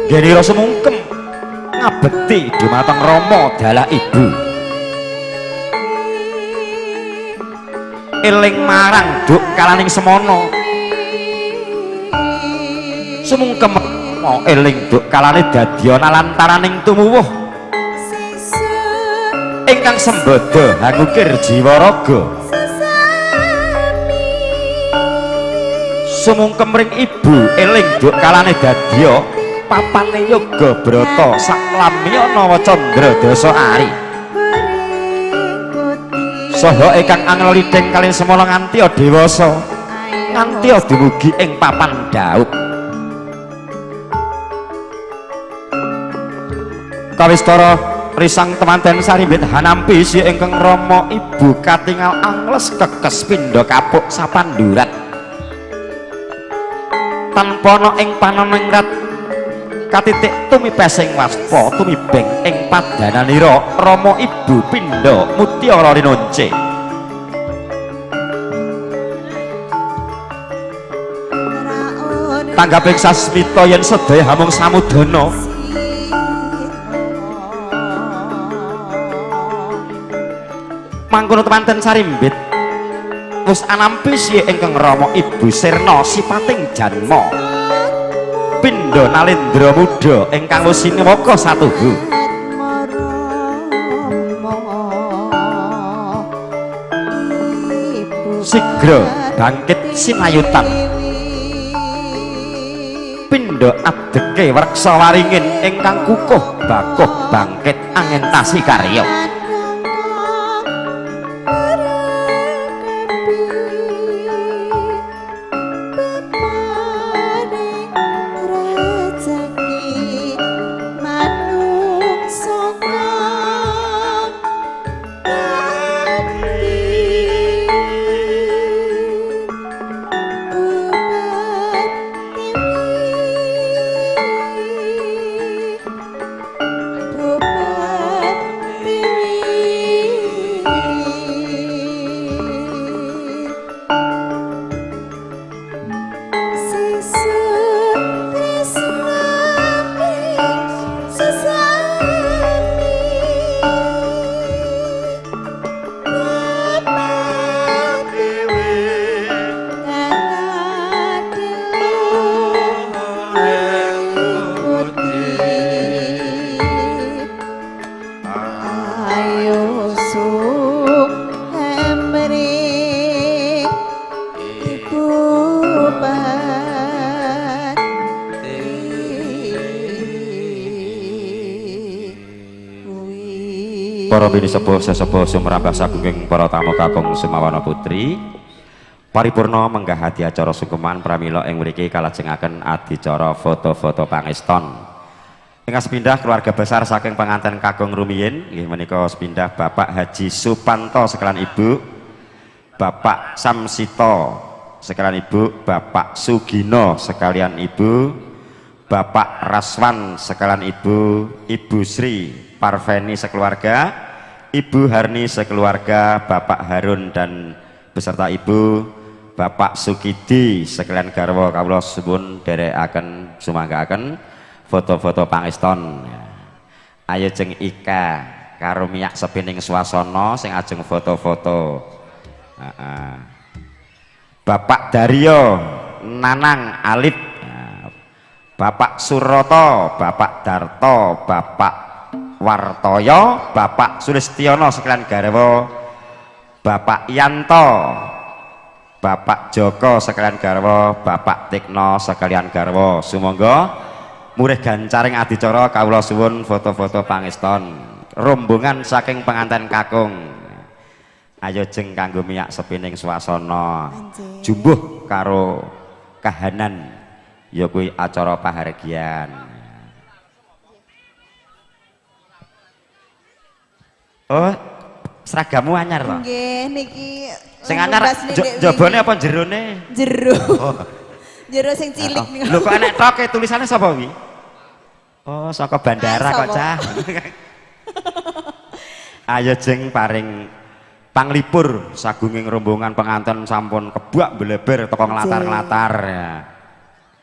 Genira semungkem ngabekti dumateng Rama dalah Ibu. Eling marang duk kalaning semana. Semungkem eling duk kalane dadya nalantaraning tumuwuh. Ingkang sembada hangukir jiwa raga. Sumungkem ring Ibu eling duk kalane dadya papane yoga brata saklamiyana wacandra dasa ari saha ingkang angel lideng kalih semana nganti dewasa nganti dumugi ing papan daup. Kawistara risang temanten Sarimbit hanampi si ingkang Rama Ibu katingal angles kekes pindha kapuk sapandurat tanpa ana ing panenengrat katitik tumipesing waspa tumibeng ing padananira Rama Ibu pindha mutiara rinonce. Tanggaping sasmita yen sedaya hamung samudana mangkono temanten Sarimbit wis anampi siye ingkang Rama Ibu sirna sipating janma pindha nalendra muda ingkang wis sinewaka satuhu sigra bangkit sinayutan pindha adeke wreksa waringin ingkang kukuh bakuh bangkit angentasi karya. Para bini sepuh sesepuh sumrambah sagunging para tamu kakung Semawana Putri paripurna menggah hadi acara sungkeman pramila ing mriki kalajengaken adicara foto-foto pangeston. Ingkang sepindah keluarga besar saking penganten kakung rumiyin nggih menika sepindah Bapak Haji Supanto sekalian Ibu, Bapak Samsito sekalian Ibu, Bapak Sugino sekalian Ibu, Bapak Raswan sekalian Ibu, Ibu Sri Parveni sekeluarga, Ibu Harni sekeluarga, Bapak Harun dan beserta Ibu, Bapak Sukidi sekalian garwa kawula suwun dherekaken sumanggaaken foto-foto pangeston. Ayo jeng Ika karo miyak sepining swasana sing ajeng foto-foto. Bapak Daryo, Nanang Alip, Bapak Suroto, Bapak Darto, Bapak Wartoyo, Bapak Sulistiono sekalian garwa, Bapak Yanto, Bapak Joko sekalian garwa, Bapak Tikno sekalian garwa. Sumangga murih gancaring adicara kawula suwun foto-foto pangeston rombongan saking pengantin kakung. Ayo jeng kanggo miyak sepining swasana jumbuh karo kahanan ya kuwi acara pahargyan. Oh, seragamu anyar to? Nggih niki Sing anyar jabone apa jerone? Jero. Oh. Jero sing cilik niku. Lho kok enek tok tulisannya sapa wi? Oh, saka bandara kok cah. Ayo jeng paring panglipur sagunging rombongan pengantin sampun kebak bleber teko nglatar-nglatar ya.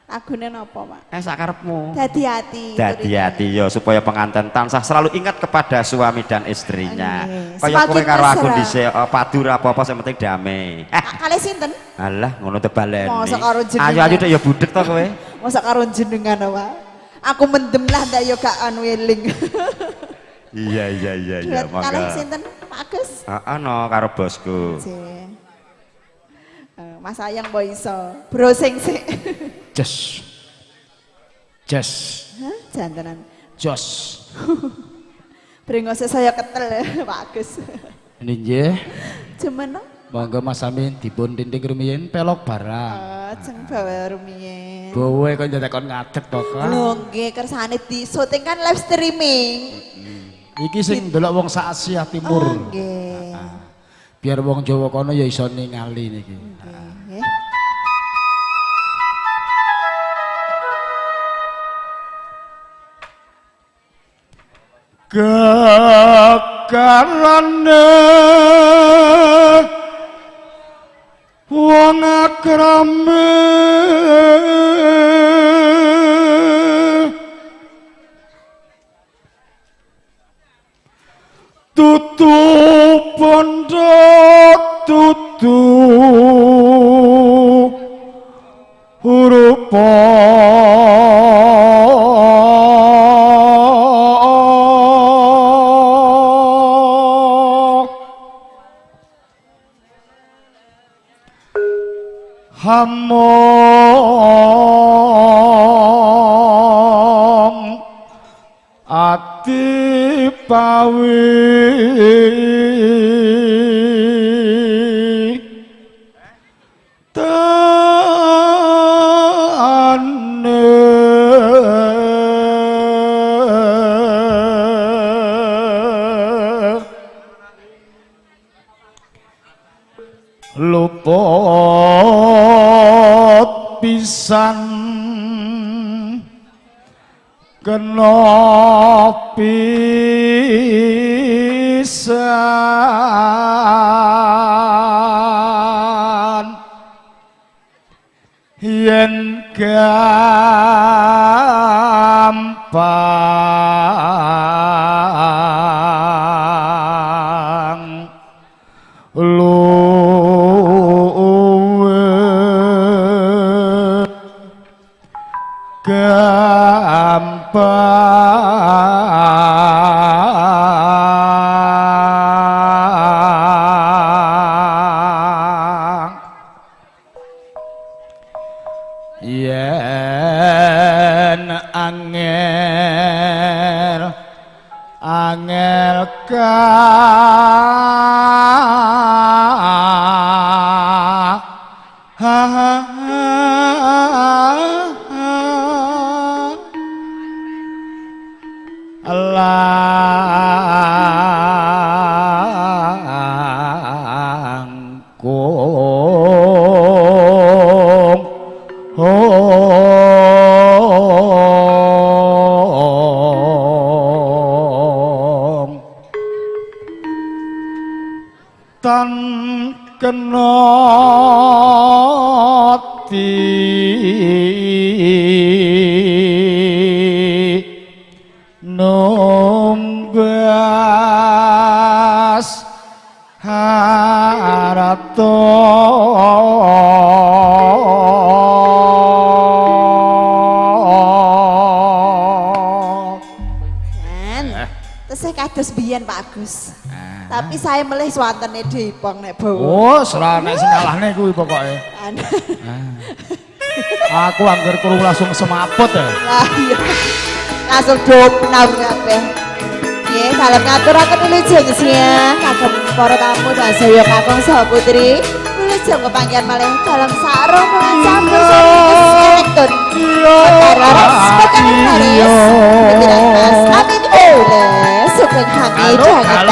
Lagune napa, Pak? Sakarepmu. Dadi ati. Dadi ati ya supaya pengantin tansah selalu ingat kepada suami dan istrinya. Kaya kowe karo aku dhisik padu ra apa-apa sing penting damai. Kali sinten? Alah ngono tebalene. Mosok karo jenengan. Ayo dek ya budek to kowe. Mosok karo jenengan Pak. Aku mendem lah ndak yo gak anu eling. Iya monggo. Kali sinten, Pak Agus? Ana karo bosku. Mas Ayang mbok iso browsing sik. Jas. Hah, jantenan. Jos. Brengose saya ketel Pak Agus. Nggih. Cuman Monggo Mas Amin dipun tinting rumiyin pelok barang. Jeng bawa rumiyin. Bowe kok nyetekon ngadeg to, Kak. Lho nggih kersane di syuting kan live streaming. Iki sing ndelok wong sak Asia Timur. Nggih. Biar wong Jawa kono ya iso ningali niki. Nggih. Kekarane wong akrame tutu pondok tutu hurupa hamong ati pawi tane luput pisan kena pisan yen gampang luwe gampang yen angel ka langkung tan kena numbas harato kados biyen Pak Agus. Tapi saya melih swantene Dipong nek bawa. Oh, serah nek sing ngalahne kuwi pokoke. Aku anggar krungu langsung semaput ya. Lah iya. Langsung dopnam kabeh. Nggih, salam ngaturaken wilujeng ya. Kagem para tamu dan saya kakung saha putri. Wilujeng kepanggihan malih dalam sarung campur elektron. Kararas sekretaris. Pendidikan Mas Amin oleh Sugeng Hamid Hangat.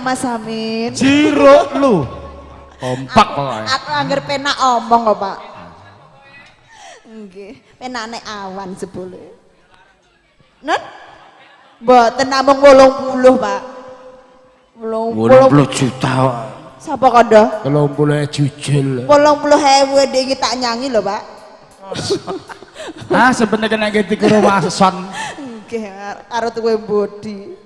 Mas Amin. Jiro lu. Kompak pokoknya. Aku anggar penak omong kok, Pak. Nggih, penane awan sebule. Nun? Mboten namung 80, Pak. 80 juta. Sapa kondo? 30 jujul. 80.000 dingi tak nyanyi lho, Pak. Ah, sebenarnya kena gitu ke rumah son. Nggih, karo tuwe bodi.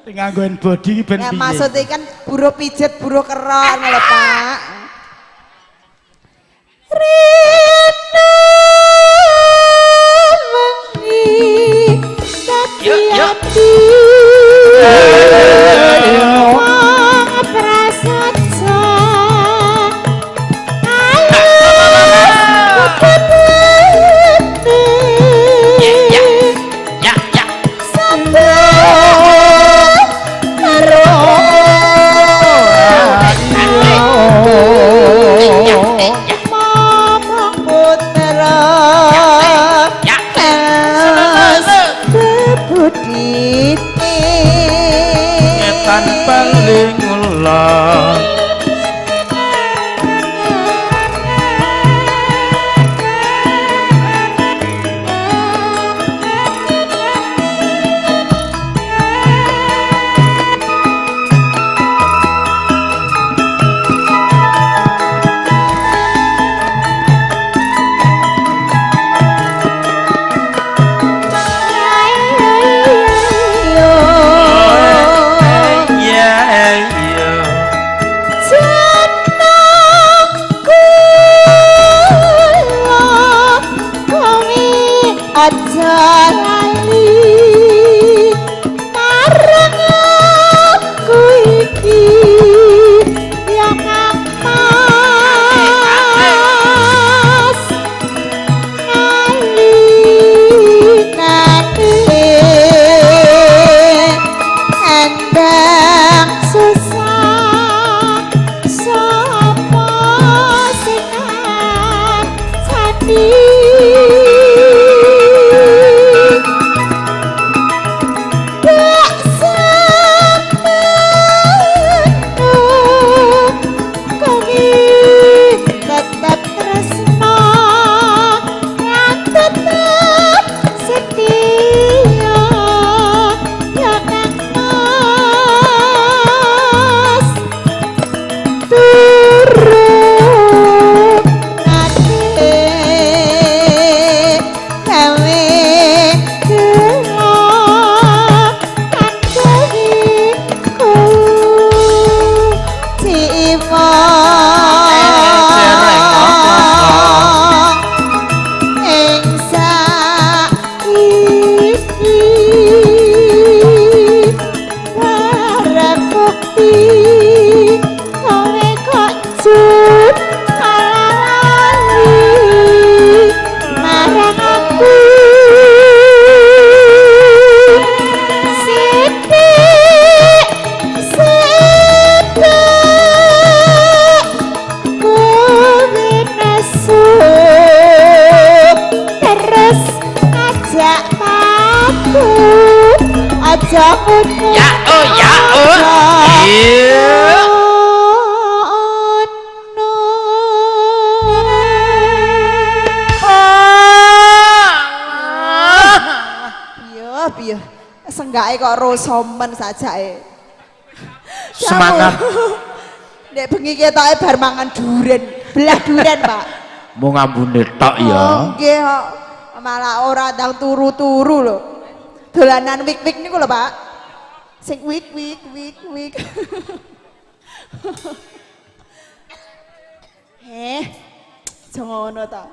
Nganggoin body ben ya piye? Maksudnya kan buruh pijet, buruh keron lho Pak. Rina mengi dadi ati. Wong prasaja. Paling ulah ing saiki arep bukti kowe kok cut alali marang aku sithik kowe nesu terus ajak aku aja ngono Ya oh iya piye senggake kok rosomen sajae Semangat. Nek bengi ketoke bar mangan duren belah duren Pak mau ngambune tok ya oh nggih kok malah ora ndang turu-turu lho dolanan wik-wik niku lho Pak sing wik aja ngono ta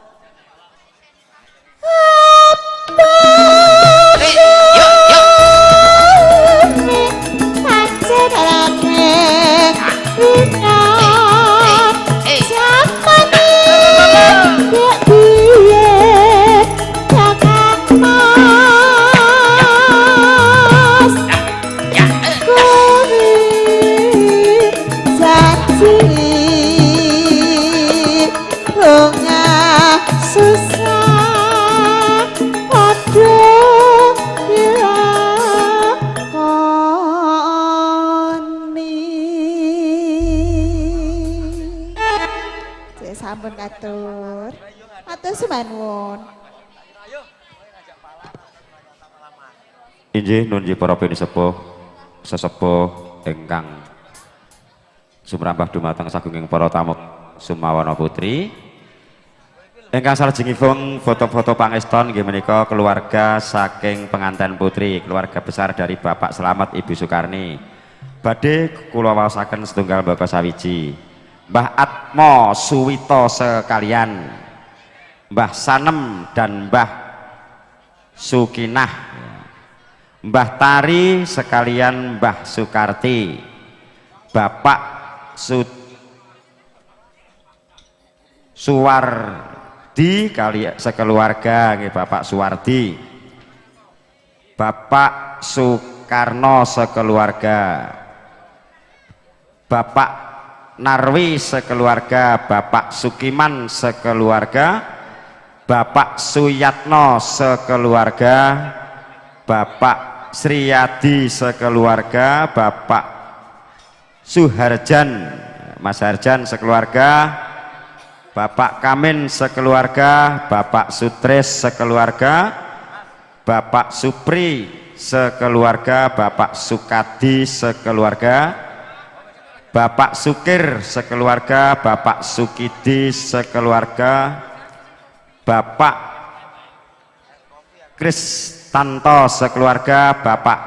sampun katur. Matur sumanwun. Inggih nunji para pinisepuh sesepuh ingkang sumrambah dumateng sagunging para tamu Sumawana Putri. Ingkang salajengipun foto-foto pangeston nggih menika keluarga saking pengantin putri, keluarga besar dari Bapak Slamet Ibu Sukarni. Badhe kula waosaken setunggal mbaka sawiji. Mbah Atmo Suwito sekalian, Mbah Sanem dan Mbah Sukinah, Mbah Tari sekalian Mbah Sukarti, Bapak Suwardi kali sekeluarga nggih Bapak Suwardi, Bapak Soekarno sekeluarga, Bapak Narwi sekeluarga, Bapak Sukiman sekeluarga, Bapak Suyatno sekeluarga, Bapak Sriyadi sekeluarga, Bapak Suharjan, Mas Harjan sekeluarga, Bapak Kamin sekeluarga, Bapak Sutres sekeluarga, Bapak Supri sekeluarga, Bapak Sukadi sekeluarga, Bapak Sukir sekeluarga, Bapak Sukidi sekeluarga, Bapak Kristanto sekeluarga, Bapak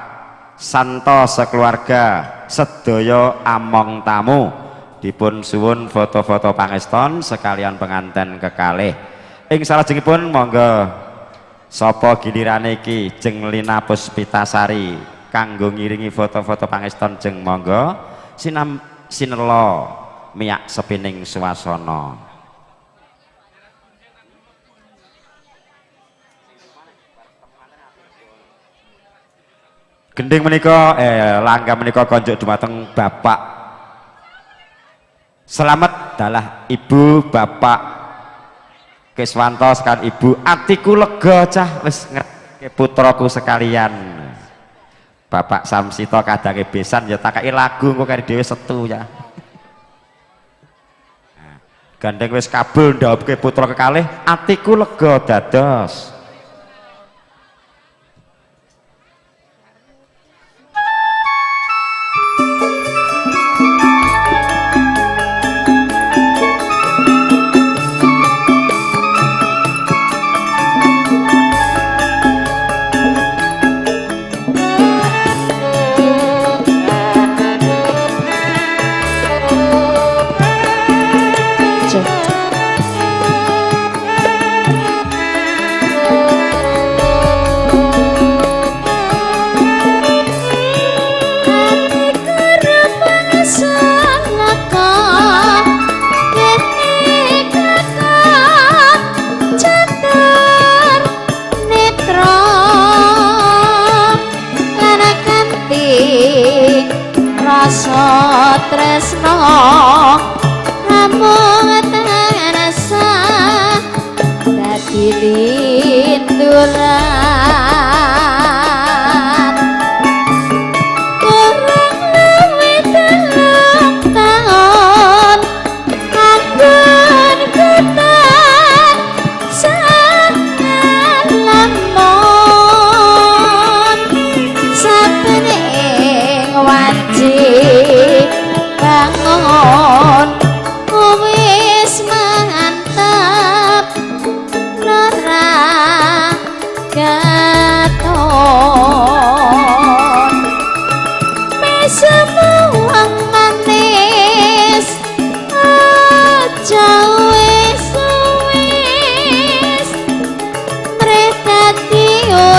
Santo sekeluarga, sedaya among tamu dipun suwun foto-foto pangeston sekalian penganten kekalih. Ing salajengipun monggo sapa gilirane iki Jeng Lina Puspitasari kanggo ngiringi foto-foto pangeston jeng monggo sinelo miyak sepining swasana. Gending menika langga menika konjuk dumateng Bapak Slamet dalah Ibu Bapak Kiswanto sekalian Ibu atiku lega cah wis ngerti putraku sekalian. Bapak Samsito kadange besan ya takai lagu kok kari dhewe setu ya. Nah, gandeng wis kabul ndhawuhke putra kekalih atiku lega dados.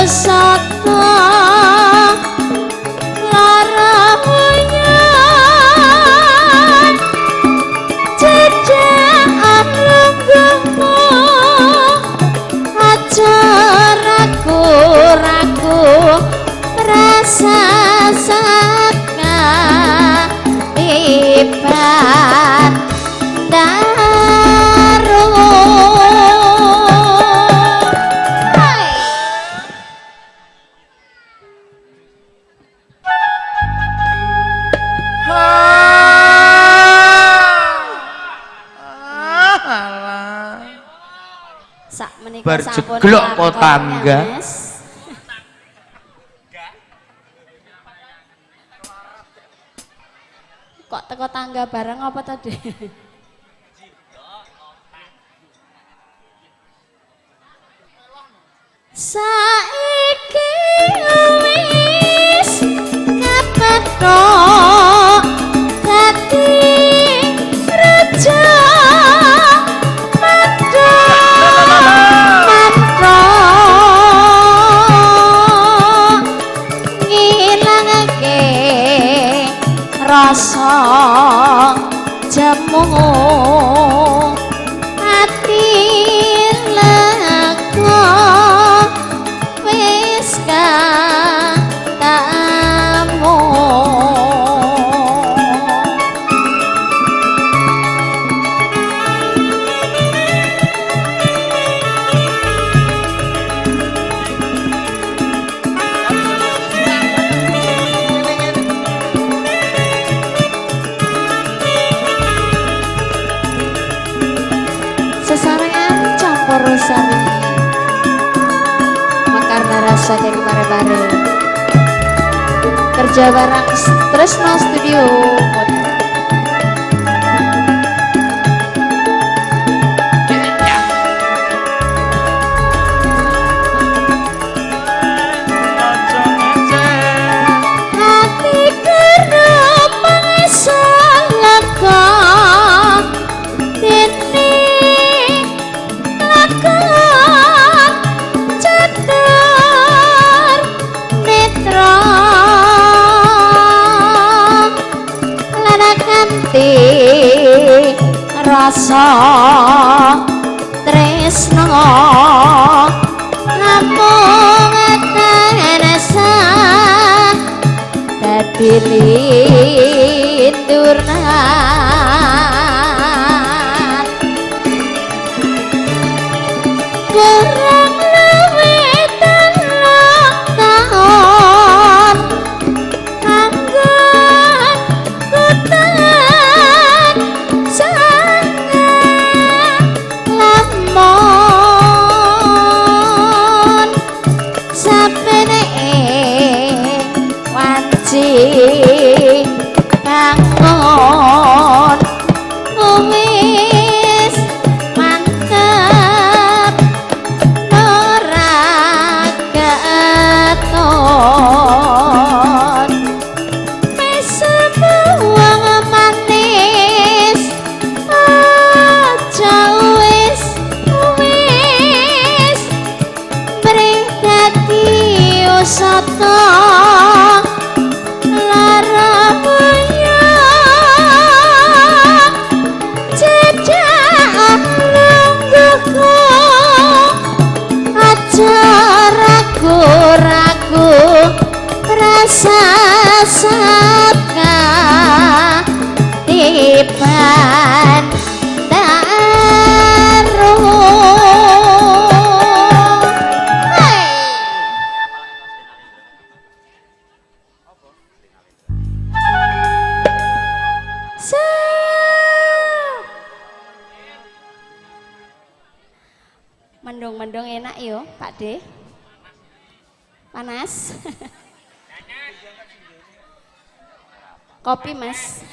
saka larayan cedhak lungguhmu aja ragu-ragu rasa saka iban berjeglok kok tangga. Kok teko tangga bareng apa tadi? Saiki wis kepethuk dadi raja rasa jemu ati lega wis katamu sesarengan campur sari makarna rasa dari bare-bare kerja bareng Tresno Studio. Hati kerapang salaka rasa tresno namung tanasa dadi lindurnan kurang luwih 3 taun anggon kutan lamun sapene wanci kangon wis mantep ora keton wis buang manis aja wis mrih dadi usata lara buya cedhak lungguhku aja ragu-ragu rasa saka tiban mendung-mendung enak yo Pak D. Panas. Kopi Mas.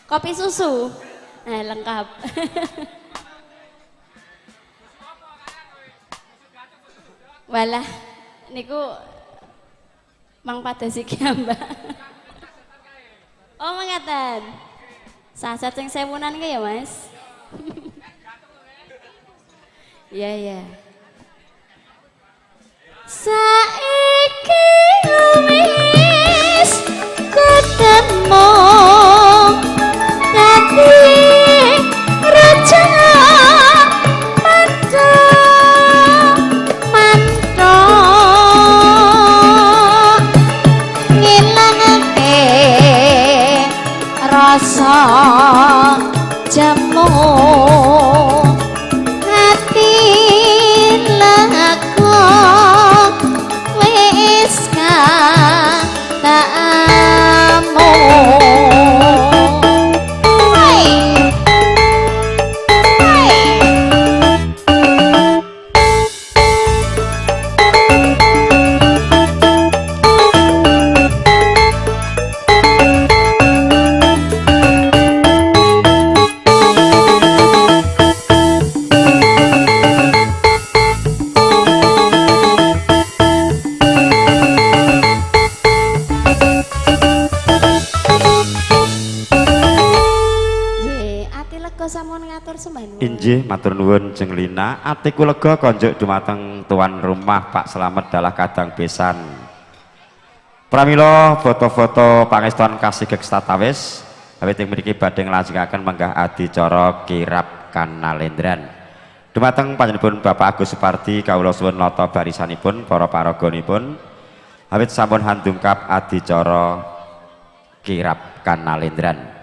Kopi susu. Nah, lengkap. Walah niku Mang Padasi ki Mbak. Oh, mengatakan. Saset sing sewunan ki ya, Mas. Iya, iya. Saiki wis ketemu dadi raja manto manto ngilangake rasa jemu hati laku wis katamu. Injih matur nuwun Jeng Lina, atiku lega konjuk dumateng tuan rumah Pak Slamet dalah kadang besan. Pramila foto-foto pangestuan kasih gekstatawis awit ing mriki badhe nglajengaken menggah adicara kirab kanalendran. Dumateng panjenenganipun Bapak Agus Supardi kawula suwun nata barisanipun para paraganipun awit sampun handungkap adicara kirab kanalendran.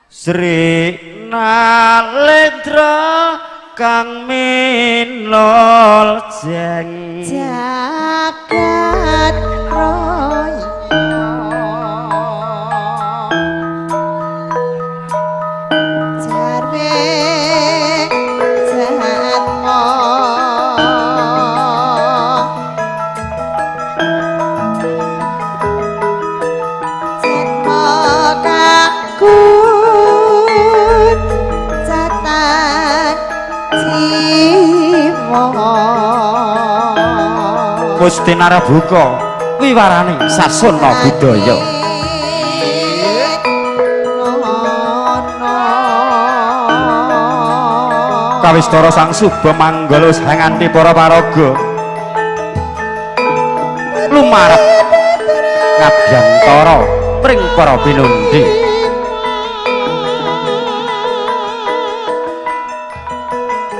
Sri Nalendra kang minol jeng jagat raya jarwe jatmo jatmo kaku Gusti Narabuka wiwaraning sasana budaya kawistara sang suba manggala sanganti para paraga lumarep ngabyantara pring para pinundi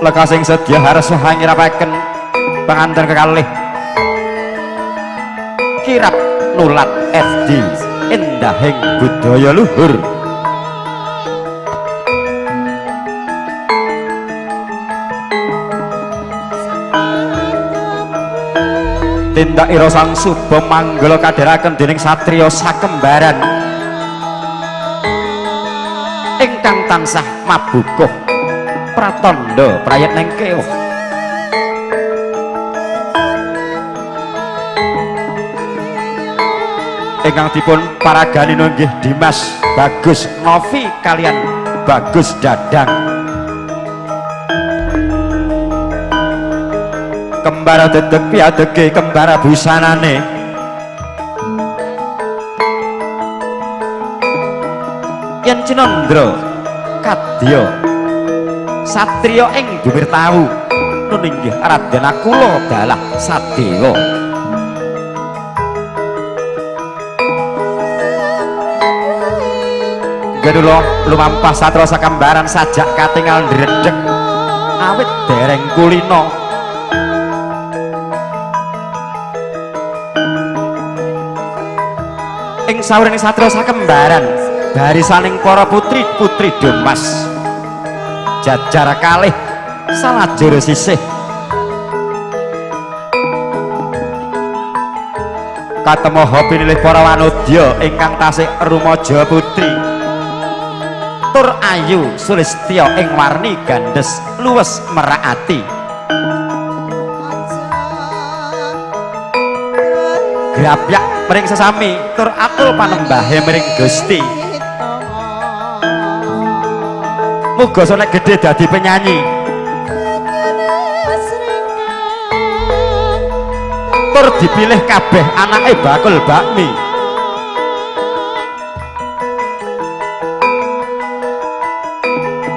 lekasing sedya harsa ngirapaken panganten kekalih kirab nulat FD endahing budaya luhur tindak ira sang suba manggala kadharaken dening satriya sakembaran ingkang tansah mabukuh pratandha prayitning keoh ingkang dipun paragani nggih Dimas Bagus Novi kalian Bagus Dadang kembara dedeg piadege kembara busanane yen Cinandra kadya satriya ing Bumirtawu nun inggih Raden Akula dalah Sadewa Gadulo lumampah satra sakambaran sajak katingal ndredeg awit dereng kulina ing sawring satra sakembaran barisaning para putri-putri Demas jajar kalih salajur sisih katemoho pinilih para wanodya ingkang tasih rumaja putri tur ayu sulistya ing warni gandes luwes meraati grapyak mring sesami tur atul panembahe mring Gusti muga sonek gedhe dadi penyanyi tur dipilih kabeh anake bakul bakmi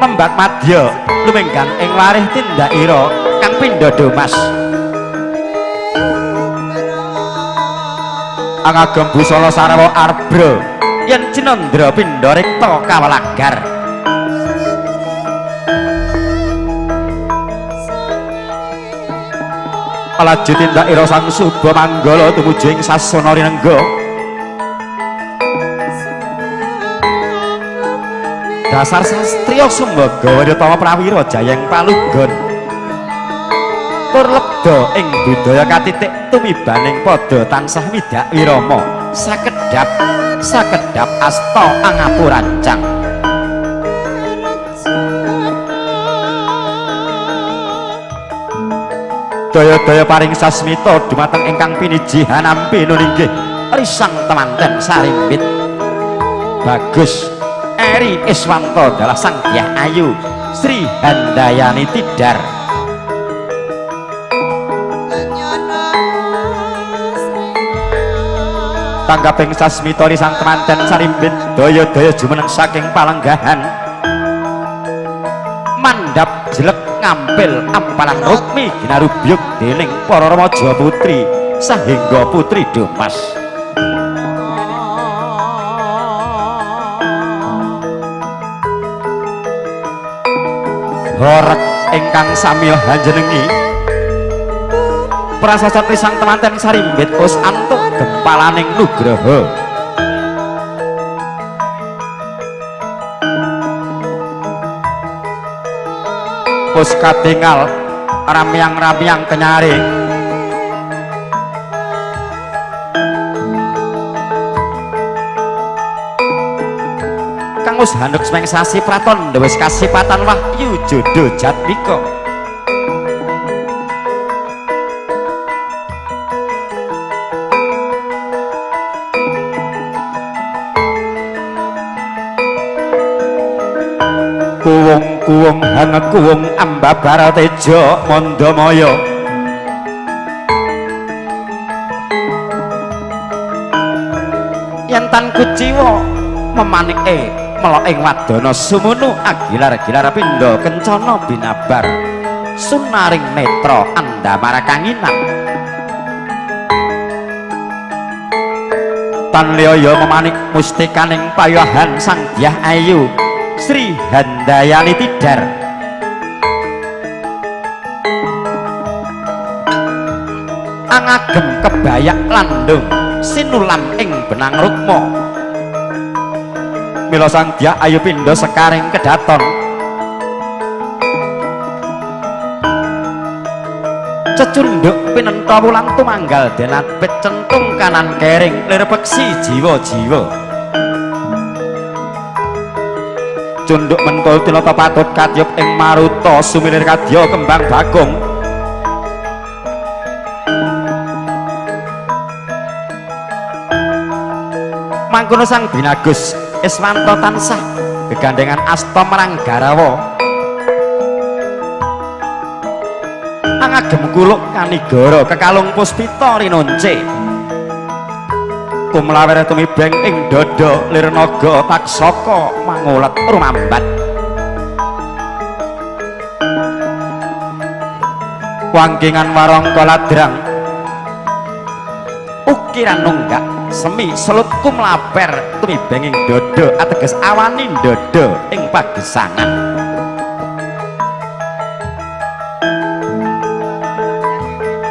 Membak madya lumenggang ing warih tindakira kang pindha domas angagem busana sarwa arbra yen cinandra pindha rekta kawalagar laju tindakira sang suba manggala tumuju ing sasana rinengga dasar sastriya sumbaga wadya prawira jayeng palugon tur lebda ing budaya katitik tumibaning pada tansah midak wirama sakedhap asta angapurancang daya-daya paring sasmita dumateng ingkang pinijihan nampi nuninggih risang temanten sarimbit bagus Eri Iswanto adalah sang Dyah Ayu Sri Handayani Tidar tanggaping sasmita risang temanten sarimbit daya-daya jumeneng saking palenggahan mandhap jelek ngampil ampalan rukmi ginarubyuk dening para remaja putri sahingga putri Domas horek ingkang samya hanjenengi prasasat risang temanten sarimbit us antuk gempalaning nugraha us katingal ramyang-ramyang kenyari Kangus handuk semeng sasi praton wis kasipatan wahyu jodoh jatmika kuwung-kuwung hangekuwung ambabar teja mandamaya yen tan kuciwa memanike melok ing wadana sumunu agilar-gilar pindha kencana binabar sunaring netra andamara kanginan tan liya memanik mustikaning payahan sang Dyah Ayu Sri Handayani Tidar angagem kebayak landung sinulan ing benang rukma mila sang Dyah Ayu pindha sekaring kedaton cecunduk pinenta wulan tumanggal denapit centung kanan kering lir peksi jiwa-jiwa cunduk mentul tinata patut katyup ing maruta sumilir kadya kembang bagong mangkono sang binagus Iswanto tansah gegandengan asta marang Garawa angagem kuluk kanigara kekalung puspita rinonce kumlawer tumibeng ing dada lir naga taksaka mangulet rumambat wangkingan warangka ladrang ukiran nunggak semi selut kumlaper tumibeng ing dada ateges awaning dada ing pagesangan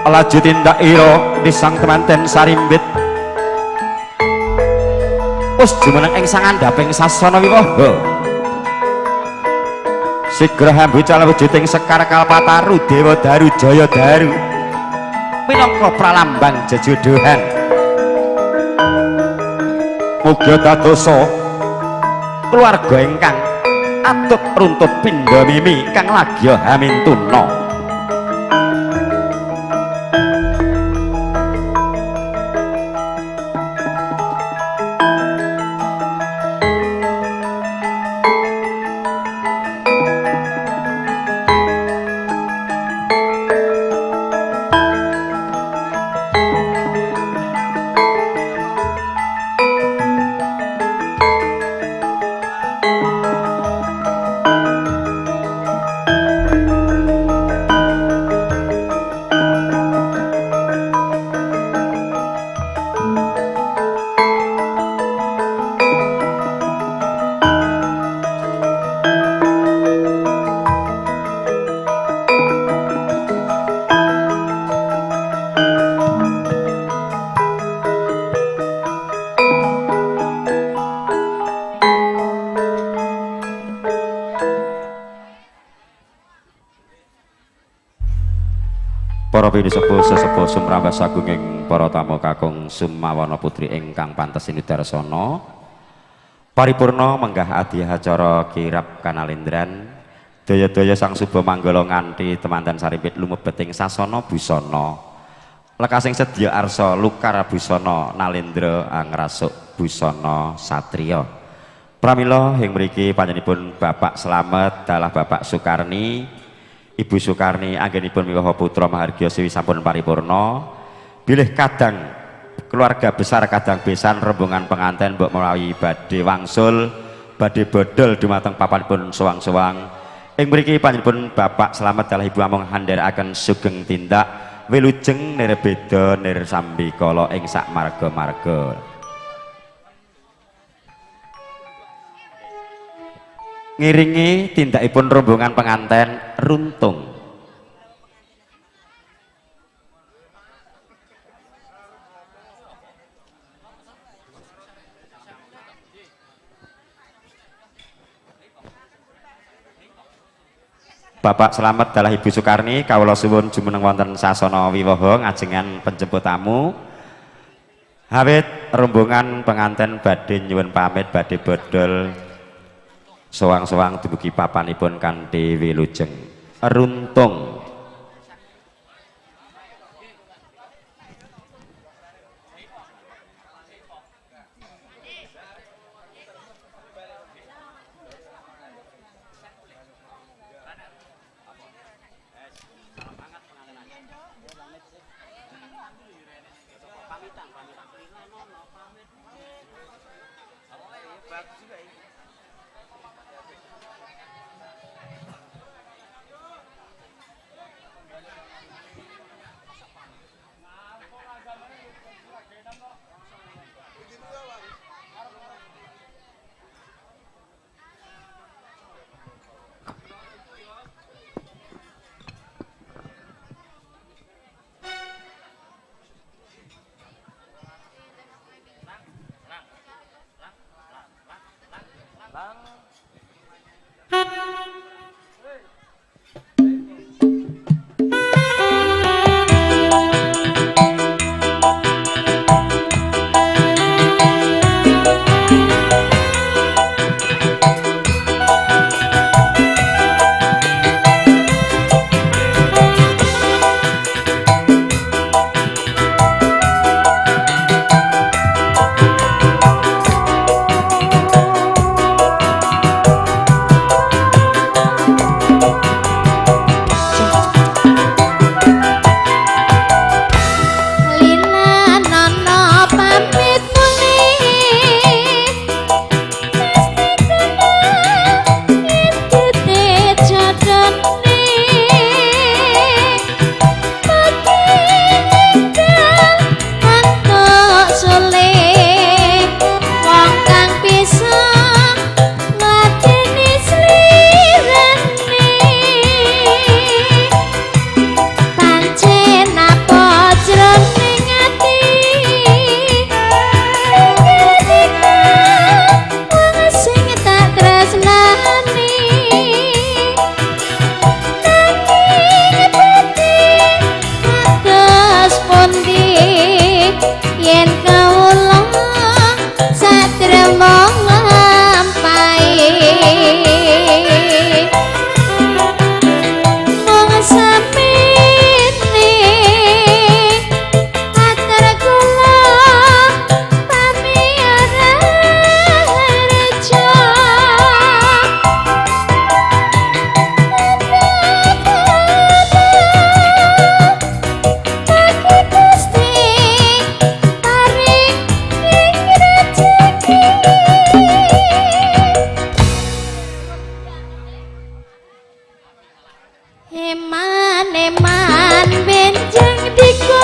laju tindakira risang temanten sarimbit us jumeneng ing sangandhaping sasana wiwaha Sigra hambucal wujuding Sekar Kalpataru Dewa Daru Jaya Daru minangka pralambang jejodohan. Muga dadosa keluarga ingkang atut runtut pindha mimi kang lagya hamintuna. Para pinisepuh sesepuh sumrambas agunging para tamu kakung Sumawana putri ingkang pantes sinudarsana paripurna menggah adiacara kirab kanalendran daya-daya sang suba manggala nganti temanten sarimpit lumebeting sasana busana lekasing sedya arsa lukar busana nalendra angrasuk busana satriya. Pramila ing mriki panjenenganipun Bapak Slamet dalah Bapak Sukarni Ibu Sukarni anggenipun miwaha putra mahargya siwi sampun paripurna bilih kadang keluarga besar kadang besan rombongan penganten mbok menawi badhe wangsul badhe bodol dumateng papanipun sowang-sowang ing mriki panjenenganipun Bapak Slamet dalah Ibu amung handharaken sugeng tindak wilujeng nirbeda nirsambikala ing sak marga-marga. Ngiringi tindakipun rombongan penganten runtung. Bapak Slamet dalah Ibu Sukarni kawula suwun jumeneng wonten sasana wiwaha ngajengan penjemput tamu. Awit rombongan penganten badhe nyuwun pamit badhe bodol sowang-sowang dumugi papanipun kanthi wilujeng runtung. Eman-eman benjang diko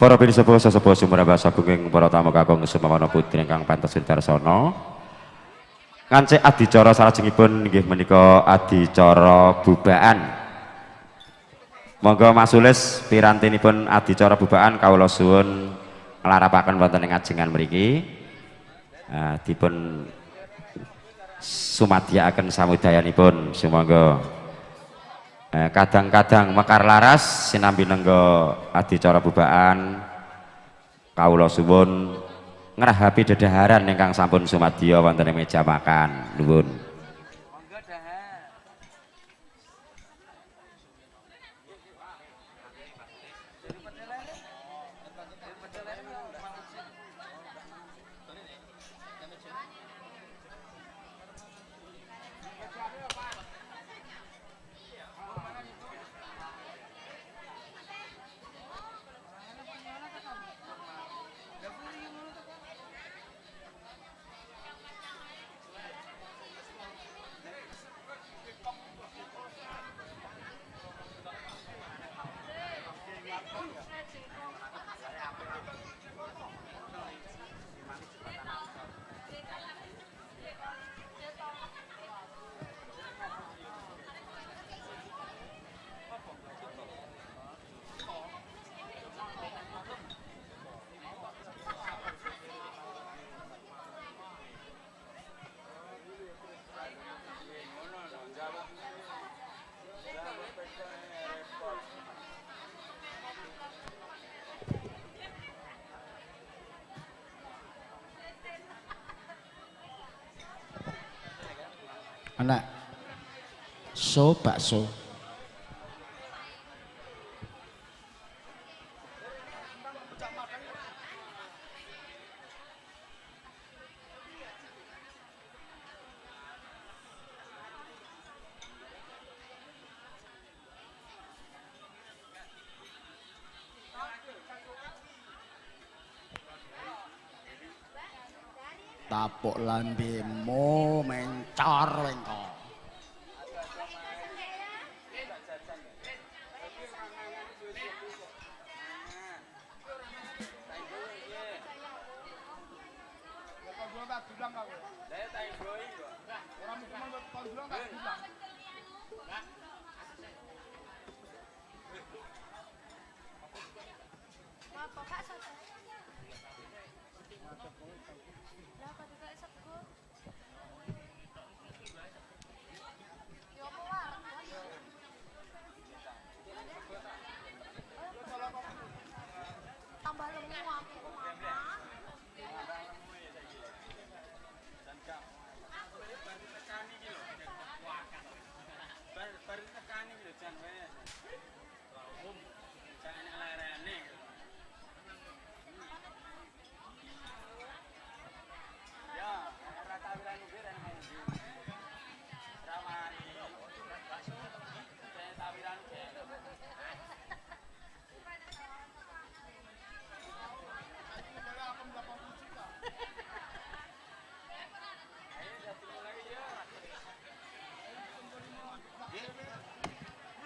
Para pinsepuh sesepuh sumuraba sagunging para tamu kakung sumamana putri ingkang pantes wintarsana. Ngancik adicara salajengipun inggih menika adicara bubaan. Monggo masulis pirantinipun adicara bubaan kawula suwun nglarapaken wonten ing ajengan mriki. Dipun sumadyakaken samudayanipun sumangga kadang-kadang mekar laras sinambi nenggo adicara bubaan kawula suwun ngrahapi dedaharan ingkang sampun sumadya wonten ing meja makan nuwun. Anak bakso. Tapuk lambemu mencor wengko.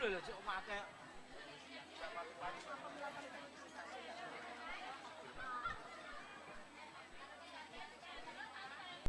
Lho, cuk make.